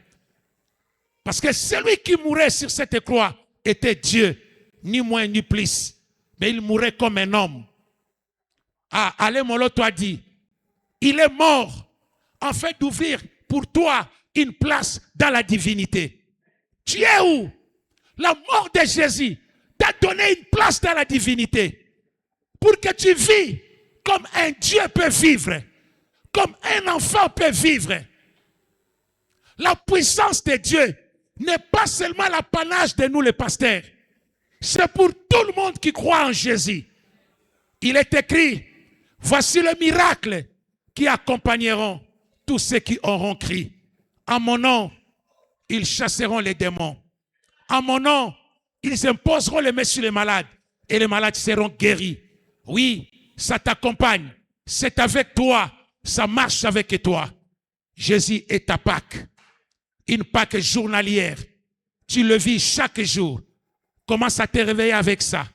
Parce que celui qui mourait sur cette croix était Dieu, ni moins ni plus. Mais il mourait comme un homme. Ah, Alain Moloto a dit, il est mort afin d'ouvrir pour toi une place dans la divinité. Tu es où? La mort de Jésus t'a donné une place dans la divinité. Pour que tu vis comme un Dieu peut vivre. Comme un enfant peut vivre. La puissance de Dieu n'est pas seulement l'apanage de nous les pasteurs. C'est pour tout le monde qui croit en Jésus. Il est écrit, voici le miracle qui accompagneront tous ceux qui auront crié. En mon nom, ils chasseront les démons. En mon nom, ils imposeront les mains sur les malades et les malades seront guéris. Oui, ça t'accompagne. C'est avec toi. Ça marche avec toi. Jésus est ta Pâque. Une Pâque journalière. Tu le vis chaque jour. Commence à te réveiller avec ça.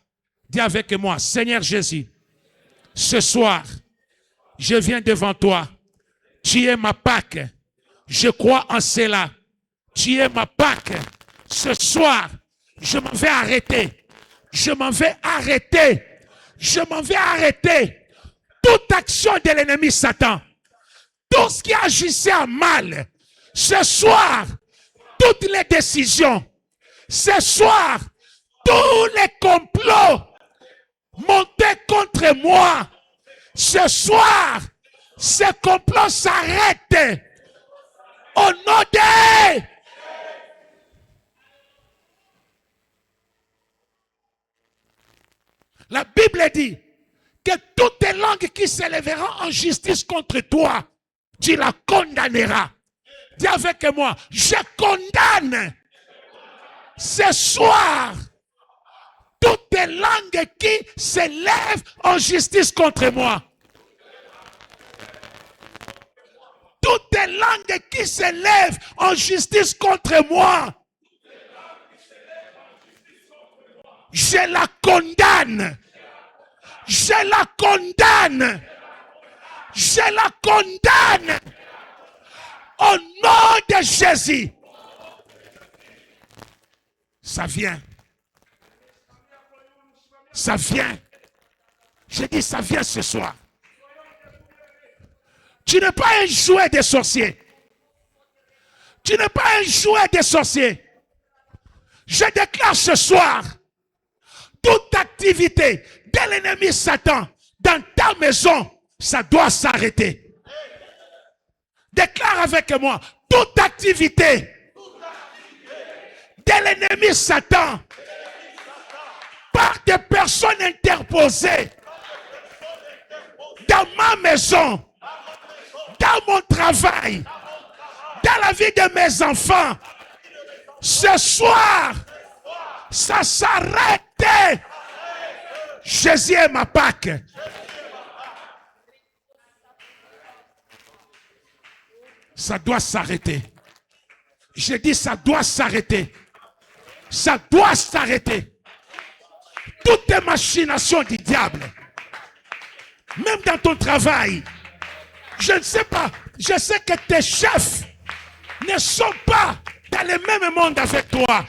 Dis avec moi, Seigneur Jésus, ce soir, je viens devant toi. Tu es ma Pâque. Je crois en cela. Tu es ma Pâque. Ce soir, je m'en vais arrêter. Je m'en vais arrêter. Je m'en vais arrêter. Toute action de l'ennemi Satan. Tout ce qui agissait en mal. Ce soir, toutes les décisions. Ce soir, tous les complots montés contre moi, ce soir, ces complots s'arrêtent. Au nom de... La Bible dit que toutes les langues qui s'élèveront en justice contre toi, tu la condamneras. Dis avec moi, je condamne ce soir toutes les langues qui s'élèvent en justice contre moi. Toutes les langues qui s'élèvent en justice contre moi, je la condamne. Je la condamne. Je la condamne. Au nom de Jésus. Ça vient. Ça vient. Je dis ça vient ce soir. Tu n'es pas un jouet des sorciers. Tu n'es pas un jouet des sorciers. Je déclare ce soir, toute activité de l'ennemi Satan dans ta maison, ça doit s'arrêter. Déclare avec moi, toute activité de l'ennemi Satan par des personnes interposées dans ma maison, dans mon travail, dans la vie de mes enfants, ce soir, ça s'arrête. Jésus est ma Pâque. Ça doit s'arrêter. Je dis ça doit s'arrêter. Ça doit s'arrêter. Toutes les machinations du diable, même dans ton travail, je ne sais pas, je sais que tes chefs ne sont pas dans le même monde avec toi.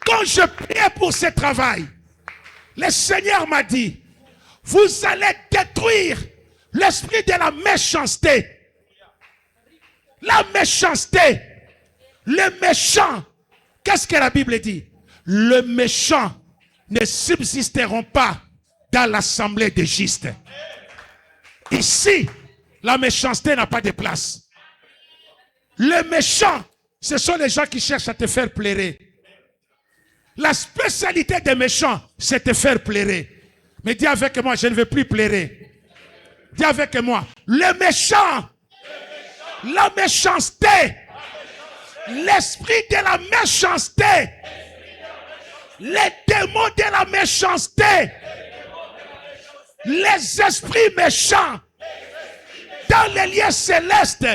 Quand je priais pour ce travail, le Seigneur m'a dit, vous allez détruire l'esprit de la méchanceté. La méchanceté. Le méchant. Qu'est-ce que la Bible dit? Le méchant ne subsisteront pas dans l'assemblée des justes. Ici, la méchanceté n'a pas de place. Le méchant, ce sont les gens qui cherchent à te faire pleurer. La spécialité des méchants, c'est te faire pleurer. Mais dis avec moi, je ne veux plus pleurer. Dis avec moi, le méchant, la méchanceté, l'esprit de la méchanceté, les démons de la méchanceté, les esprits méchants dans les lieux célestes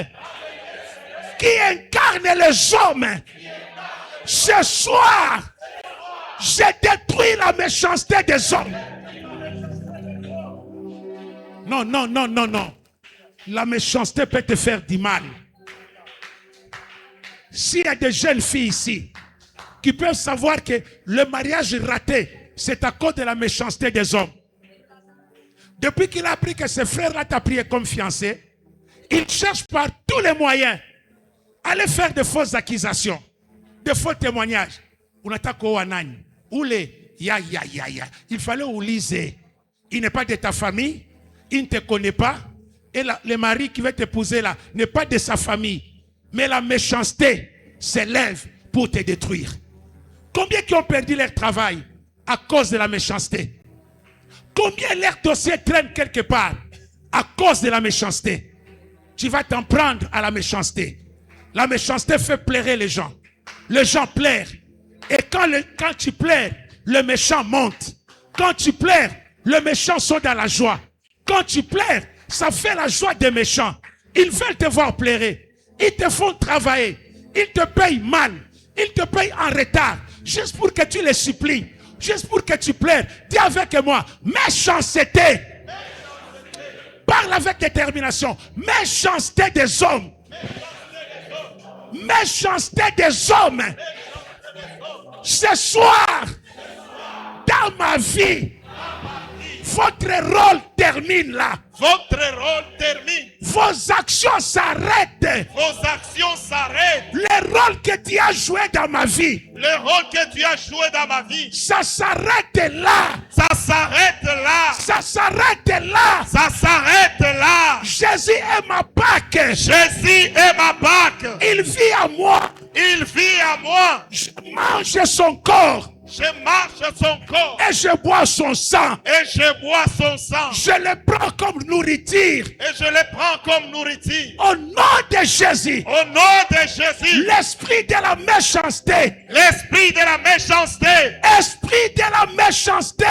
qui incarnent les hommes. Ce soir, j'ai détruit la méchanceté des hommes. Non, non, non, non, non. La méchanceté peut te faire du mal. S'il y a des jeunes filles ici qui peuvent savoir que le mariage raté, c'est à cause de la méchanceté des hommes. Depuis qu'il a appris que ses frères-là t'a pris comme fiancé, il cherche par tous les moyens à aller faire de fausses accusations, de faux témoignages. On attaque au Anani. Où les il fallait où liser. Il n'est pas de ta famille, il ne te connaît pas, et le mari qui va t'épouser là n'est pas de sa famille. Mais la méchanceté s'élève pour te détruire. Combien qui ont perdu leur travail à cause de la méchanceté? Combien leurs dossiers traînent quelque part à cause de la méchanceté? Tu vas t'en prendre à la méchanceté. La méchanceté fait pleurer les gens. Les gens pleurent. Et quand tu pleures, le méchant monte. Quand tu pleures, le méchant sont dans la joie. Quand tu pleures, ça fait la joie des méchants. Ils veulent te voir pleurer. Ils te font travailler. Ils te payent mal. Ils te payent en retard. Juste pour que tu les supplies. Juste pour que tu pleures. Dis avec moi, méchanceté. Parle avec détermination. Méchanceté des hommes. Méchanceté des hommes. Ce soir, dans ma vie, Votre rôle termine là. Votre rôle termine. Vos actions s'arrêtent. Vos actions s'arrêtent. Le rôle que tu as joué dans ma vie, Le rôle que tu as joué dans ma vie, ça s'arrête là. ça s'arrête là. Ça s'arrête là. Ça s'arrête là. Jésus est ma Pâque. Jésus est ma Pâque. Il vit à moi. Il vit à moi. Je mange son corps Je marche son corps et je bois son sang. et je bois son sang. Je le prends comme nourriture. Et je le prends comme nourriture. Au nom de Jésus, Au nom de Jésus, l'esprit de la méchanceté, l'esprit de la méchanceté, esprit de la méchanceté,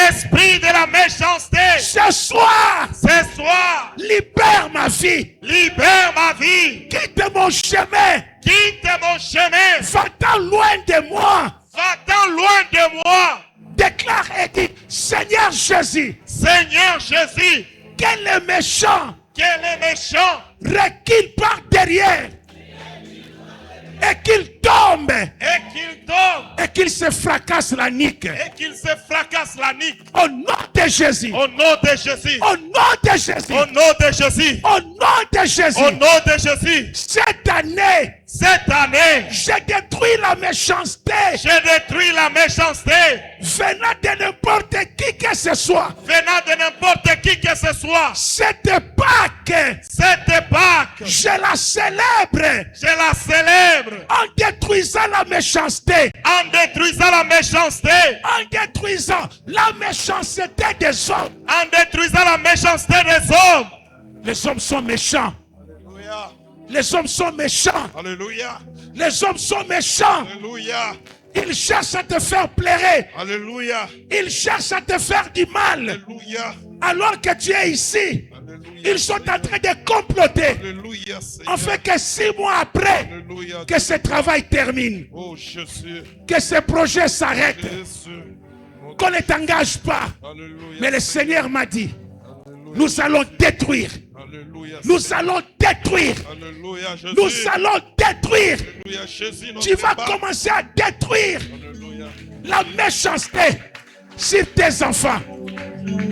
esprit de la méchanceté, ce soir, ce soir, libère ma vie. libère ma vie. Quitte mon chemin. Quitte mon chemin. Va-t'en loin de moi. Va-t'en loin de moi. Déclare et dit, Seigneur Jésus, Seigneur Jésus, quel est méchant, quel est méchant recule par derrière et qu'il tombe et qu'il tombe et qu'il se fracasse la nuque. et qu'il se fracasse la nuque. Au nom de Jésus. Au nom de Jésus. Au nom de Jésus. Au nom de Jésus. Au nom de Jésus. Au nom de Jésus. Cette année, Cette année, je détruis la méchanceté je détruis la méchanceté venant de n'importe qui que ce soit. venant de n'importe qui que ce soit. Cette Pâque, Cette Pâque, je la célèbre je la célèbre en détruisant la méchanceté. en détruisant la méchanceté, En détruisant la méchanceté des hommes. en détruisant la méchanceté des hommes. Les hommes sont méchants. Alléluia. Les hommes sont méchants. Alléluia. Les hommes sont méchants. Alléluia. Ils cherchent à te faire pleurer. Alléluia. Ils cherchent à te faire du mal. Alléluia. Alors que tu es ici, Alléluia. ils sont en train de comploter. Alléluia, Seigneur. En fait que 6 mois après, Alléluia. que ce travail termine, Oh Jésus. que ce projet s'arrête, Jésus. qu'on ne t'engage pas. Alléluia. Mais le Seigneur m'a dit, Alléluia. nous allons détruire. Alléluia. Nous allons détruire. Alléluia, Jésus. Nous allons détruire. Alléluia, Jésus. Tu vas commencer à détruire Alléluia. la méchanceté sur tes enfants,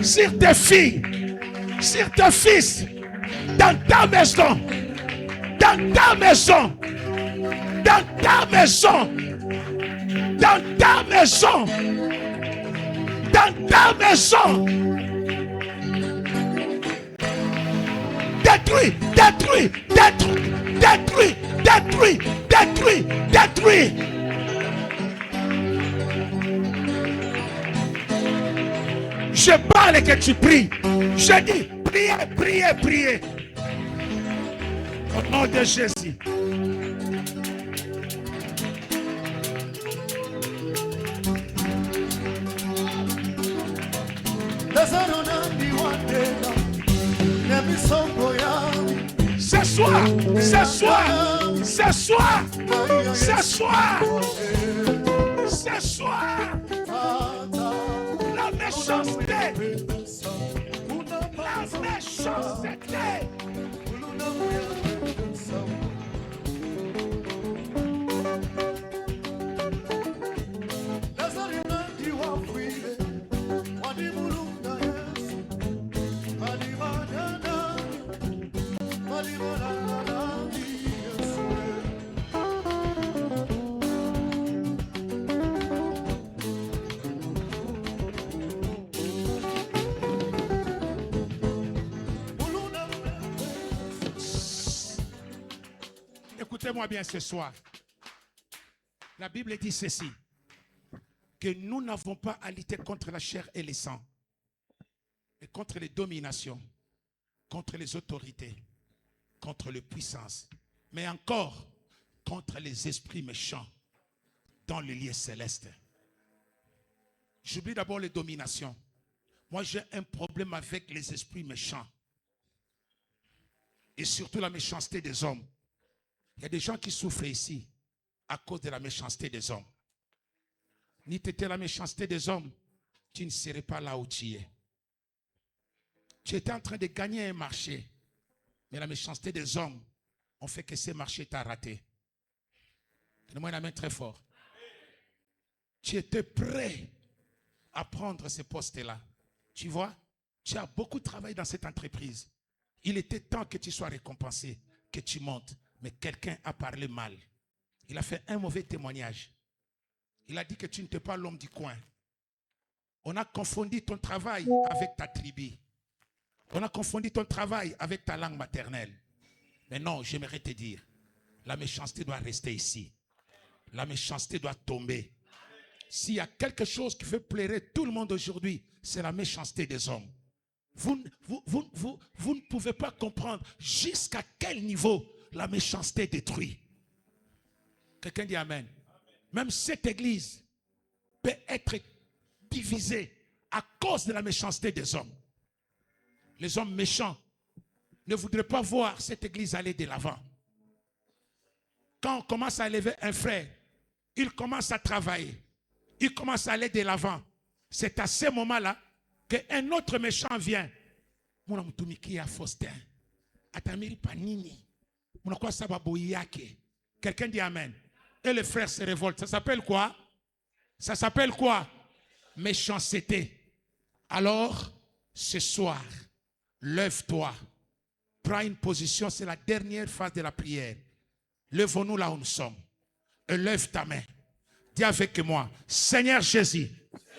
sur tes filles, sur tes fils, dans ta maison, dans ta maison, dans ta maison, dans ta maison, dans ta maison. Détruis, détruis, détruis, détruis, détruis, détruis, détruis. Je parle et que tu pries. Je dis, priez, priez, priez. Au nom de Jésus. Ce soir, ce soir, ce soir, ce soir, ce soir, la méchanceté, la méchanceté. Écoutez-moi bien ce soir. La Bible dit ceci, que nous n'avons pas à lutter contre la chair et le sang, mais contre les dominations, contre les autorités, contre les puissances, mais encore contre les esprits méchants dans le lieu céleste. J'oublie d'abord les dominations. Moi, j'ai un problème avec les esprits méchants et surtout la méchanceté des hommes. Il y a des gens qui souffrent ici à cause de la méchanceté des hommes. Ni t'étais la méchanceté des hommes, tu ne serais pas là où tu es. Tu étais en train de gagner un marché, mais la méchanceté des hommes ont fait que ce marché t'a raté. Donne-moi la main très fort. Tu étais prêt à prendre ce poste-là, Tu vois, tu as beaucoup travaillé dans cette entreprise. Il était temps que tu sois récompensé, que tu montes. Mais quelqu'un a parlé mal. Il a fait un mauvais témoignage. Il a dit que tu n'étais pas l'homme du coin. On a confondu ton travail avec ta tribu. On a confondu ton travail avec ta langue maternelle. Mais non, j'aimerais te dire, la méchanceté doit rester ici. La méchanceté doit tomber. S'il y a quelque chose qui fait pleurer tout le monde aujourd'hui, c'est la méchanceté des hommes. Vous ne pouvez pas comprendre jusqu'à quel niveau la méchanceté détruit. Quelqu'un dit Amen. Même cette église peut être divisée à cause de la méchanceté des hommes. Les hommes méchants ne voudraient pas voir cette église aller de l'avant. Quand on commence à élever un frère, il commence à travailler. Il commence à aller de l'avant. C'est à ce moment-là qu'un autre méchant vient. Quelqu'un dit Amen. Et le frère se révolte. Ça s'appelle quoi? Ça s'appelle quoi? Méchanceté. Alors, ce soir, lève-toi. Prends une position. C'est la dernière phase de la prière. Lèvons-nous là où nous sommes. Et lève ta main. Dis avec moi, Seigneur Jésus.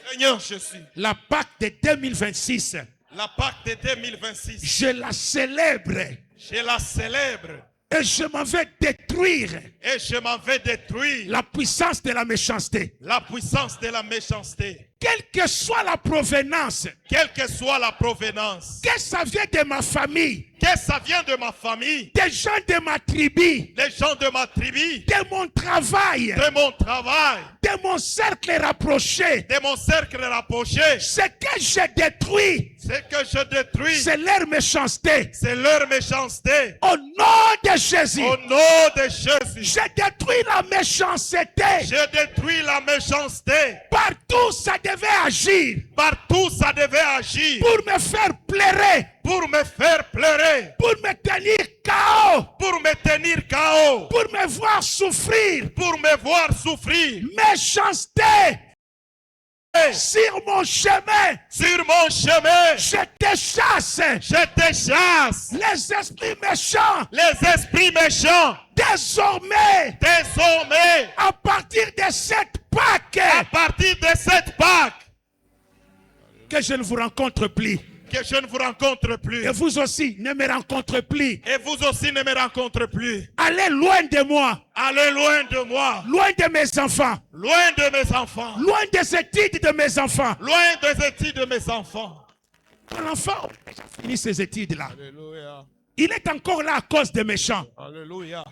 Seigneur Jésus. La Pâque de 2026. La Pâque de 2026. Je la célèbre. Je la célèbre. Et je m'en vais détruire. Et je m'en vais détruire. La puissance de la méchanceté. La puissance de la méchanceté. Quelle que soit la provenance. Quelle que soit la provenance. Que ça vient de ma famille. Que ça vient de ma famille. Des gens de ma tribu. Des gens de ma tribu. De mon travail. De mon travail. De mon cercle rapproché. De mon cercle rapproché. Ce que je détruis. Ce que je détruis. C'est leur méchanceté. C'est leur méchanceté. Au nom de Jésus. Au nom de Jésus. Je détruis la méchanceté. Je détruis la méchanceté. Partout ça devait agir. Partout ça devait agir. Pour me faire pleurer. Pour me faire pleurer. Pour me tenir KO. Pour me tenir KO. Pour me voir souffrir. Pour me voir souffrir. Méchanceté. Sur mon chemin. Sur mon chemin. Je te chasse. Je te chasse. Les esprits méchants. Les esprits méchants. Désormais. Désormais. À partir de cette Pâque. À partir de cette Pâque. Que je ne vous rencontre plus. Que je ne vous rencontre plus. Et vous aussi ne me rencontrez plus. Et vous aussi ne me rencontrez plus. Allez loin de moi. Allez loin de moi. Loin de mes enfants. Loin de mes enfants. Loin des études de mes enfants. Loin des études de mes enfants. Ton enfant a déjà fini ses études-là. Alléluia. Il est encore là à cause des méchants. Alléluia.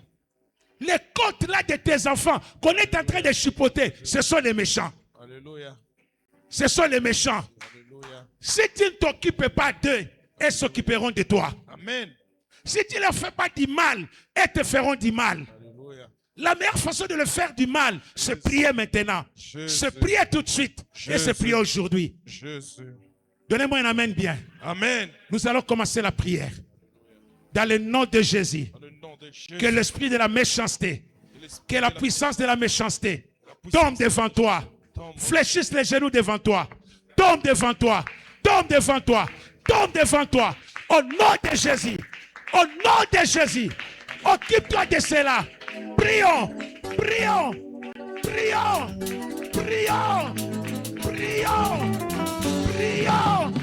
Les côtes là de tes enfants qu'on est en train de chipoter, ce sont les méchants. Alléluia. Ce sont les méchants. Alléluia. Si tu ne t'occupes pas d'eux, ils s'occuperont de toi. Amen. Si tu ne leur fais pas du mal, ils te feront du mal. Alléluia. La meilleure façon de le faire du mal, c'est prier maintenant. C'est prier tout de suite. Et c'est prier aujourd'hui. Jésus. Donnez-moi un amen bien. Amen. Nous allons commencer la prière. Dans le nom de Jésus. Dans le nom de Jésus. Que l'esprit de la méchanceté, que la puissance de la méchanceté tombe devant toi. Fléchisse les genoux devant toi. Tombe devant toi. Tombe devant toi. Tombe devant toi. Au nom de Jésus. Au nom de Jésus. Occupe-toi de cela. Prions. Prions. Prions. Prions. Prions. Prions.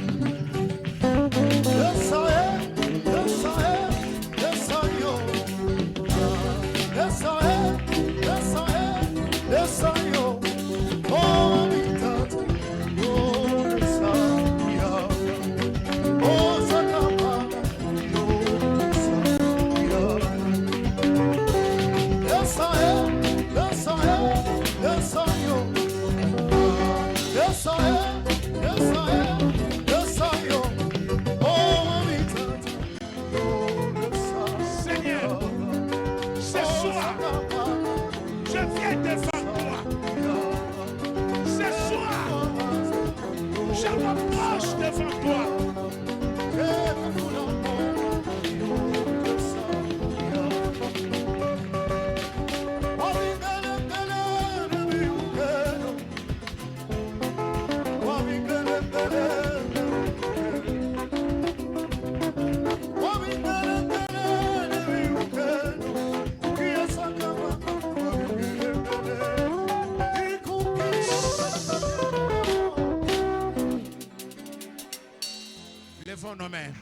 Levons nos mains.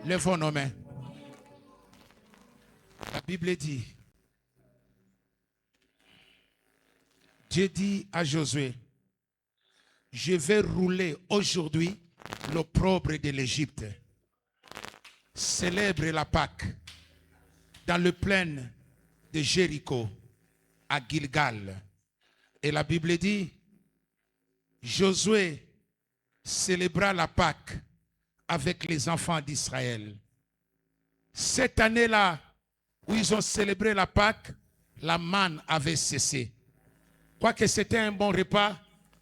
Levons nos mains. La Bible dit, Dieu dit à Josué, je vais rouler aujourd'hui l'opprobre de l'Égypte. Célèbre la Pâque dans le plain de Jéricho, à Gilgal. Et la Bible dit, Josué célébra la Pâque avec les enfants d'Israël. Cette année-là, où ils ont célébré la Pâque, la manne avait cessé. Quoique c'était un bon repas,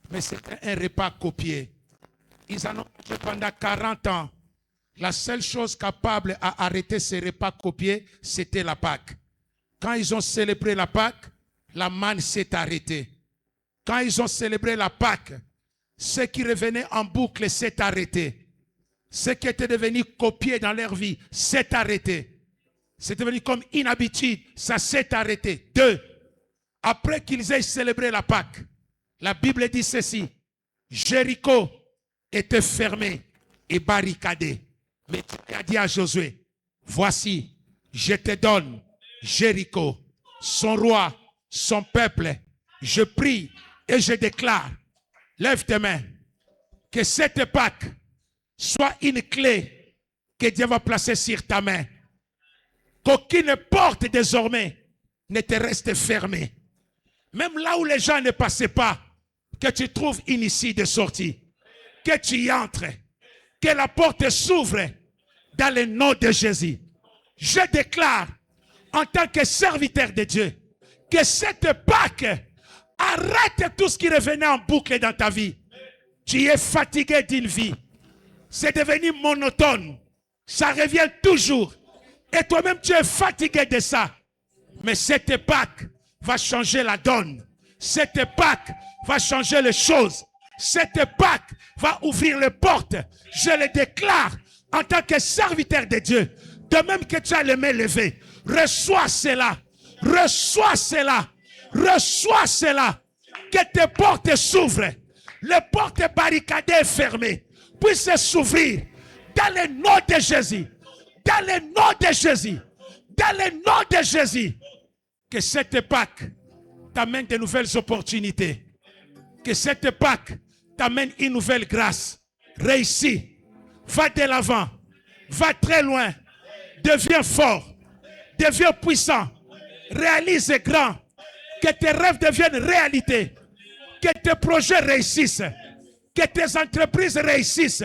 mais c'était un repas copié. Ils en ont mangé pendant 40 ans. La seule chose capable à arrêter ces repas copiés, c'était la Pâque. Quand ils ont célébré la Pâque, la manne s'est arrêtée. Quand ils ont célébré la Pâque, ce qui revenait en boucle s'est arrêté. Ce qui était devenu copié dans leur vie s'est arrêté. C'est devenu comme une habitude, ça s'est arrêté. 2. Après qu'ils aient célébré la Pâque, la Bible dit ceci, Jéricho était fermé et barricadé. Mais Dieu a dit à Josué, voici, je te donne Jéricho, son roi, son peuple. Je prie et je déclare, lève tes mains, que cette Pâque soit une clé que Dieu va placer sur ta main. Qu'aucune porte désormais ne te reste fermée. Même là où les gens ne passaient pas, que tu trouves une issue de sortie. Que tu y entres. Que la porte s'ouvre dans le nom de Jésus. Je déclare, en tant que serviteur de Dieu, que cette Pâque arrête tout ce qui revenait en boucle dans ta vie. Tu es fatigué d'une vie. C'est devenu monotone. Ça revient toujours. Et toi-même, tu es fatigué de ça. Mais cette Pâque va changer la donne. Cette Pâque va changer les choses. Cette Pâque va ouvrir les portes. Je le déclare en tant que serviteur de Dieu. De même que tu as les mains levées. Reçois cela. Reçois cela. Reçois cela. Que tes portes s'ouvrent. Les portes barricadées et fermées puissent s'ouvrir dans le nom de Jésus. Dans le nom de Jésus. Dans le nom de Jésus. Que cette Pâque t'amène de nouvelles opportunités. Que cette Pâque t'amène une nouvelle grâce. Réussis. Va de l'avant. Va très loin. Deviens fort. Deviens puissant. Réalise grand. Que tes rêves deviennent réalité. Que tes projets réussissent. Que tes entreprises réussissent.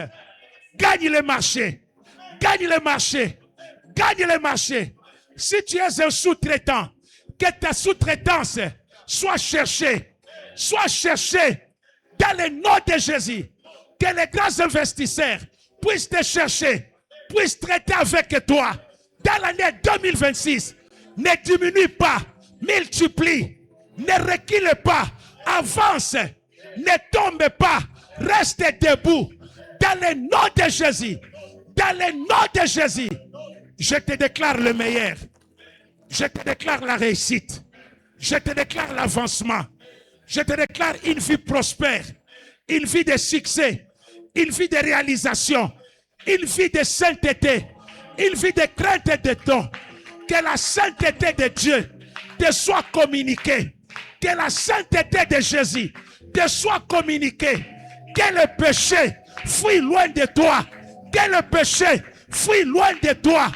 Gagne le marché. Gagne le marché. Gagne le marché. Si tu es un sous-traitant, que ta sous-traitance soit cherchée. Soit cherchée dans le nom de Jésus. Que les grands investisseurs puissent te chercher. Puissent traiter avec toi. Dans l'année 2026. Ne diminue pas. Multiplie. Ne recule pas. Avance. Ne tombe pas. Reste debout. Dans le nom de Jésus. Dans le nom de Jésus. Je te déclare le meilleur. Je te déclare la réussite. Je te déclare l'avancement. Je te déclare une vie prospère. Une vie de succès. Une vie de réalisation. Une vie de sainteté. Une vie de crainte et de don. Que la sainteté de Dieu te soit communiquée. Que la sainteté de Jésus te soit communiquée. Que le péché fuit loin de toi. Que le péché fuit loin de toi.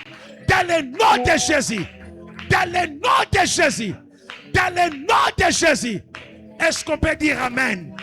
Dans le nom de Jésus. Dans le nom de Jésus. Dans le nom de Jésus. Est-ce qu'on peut dire Amen?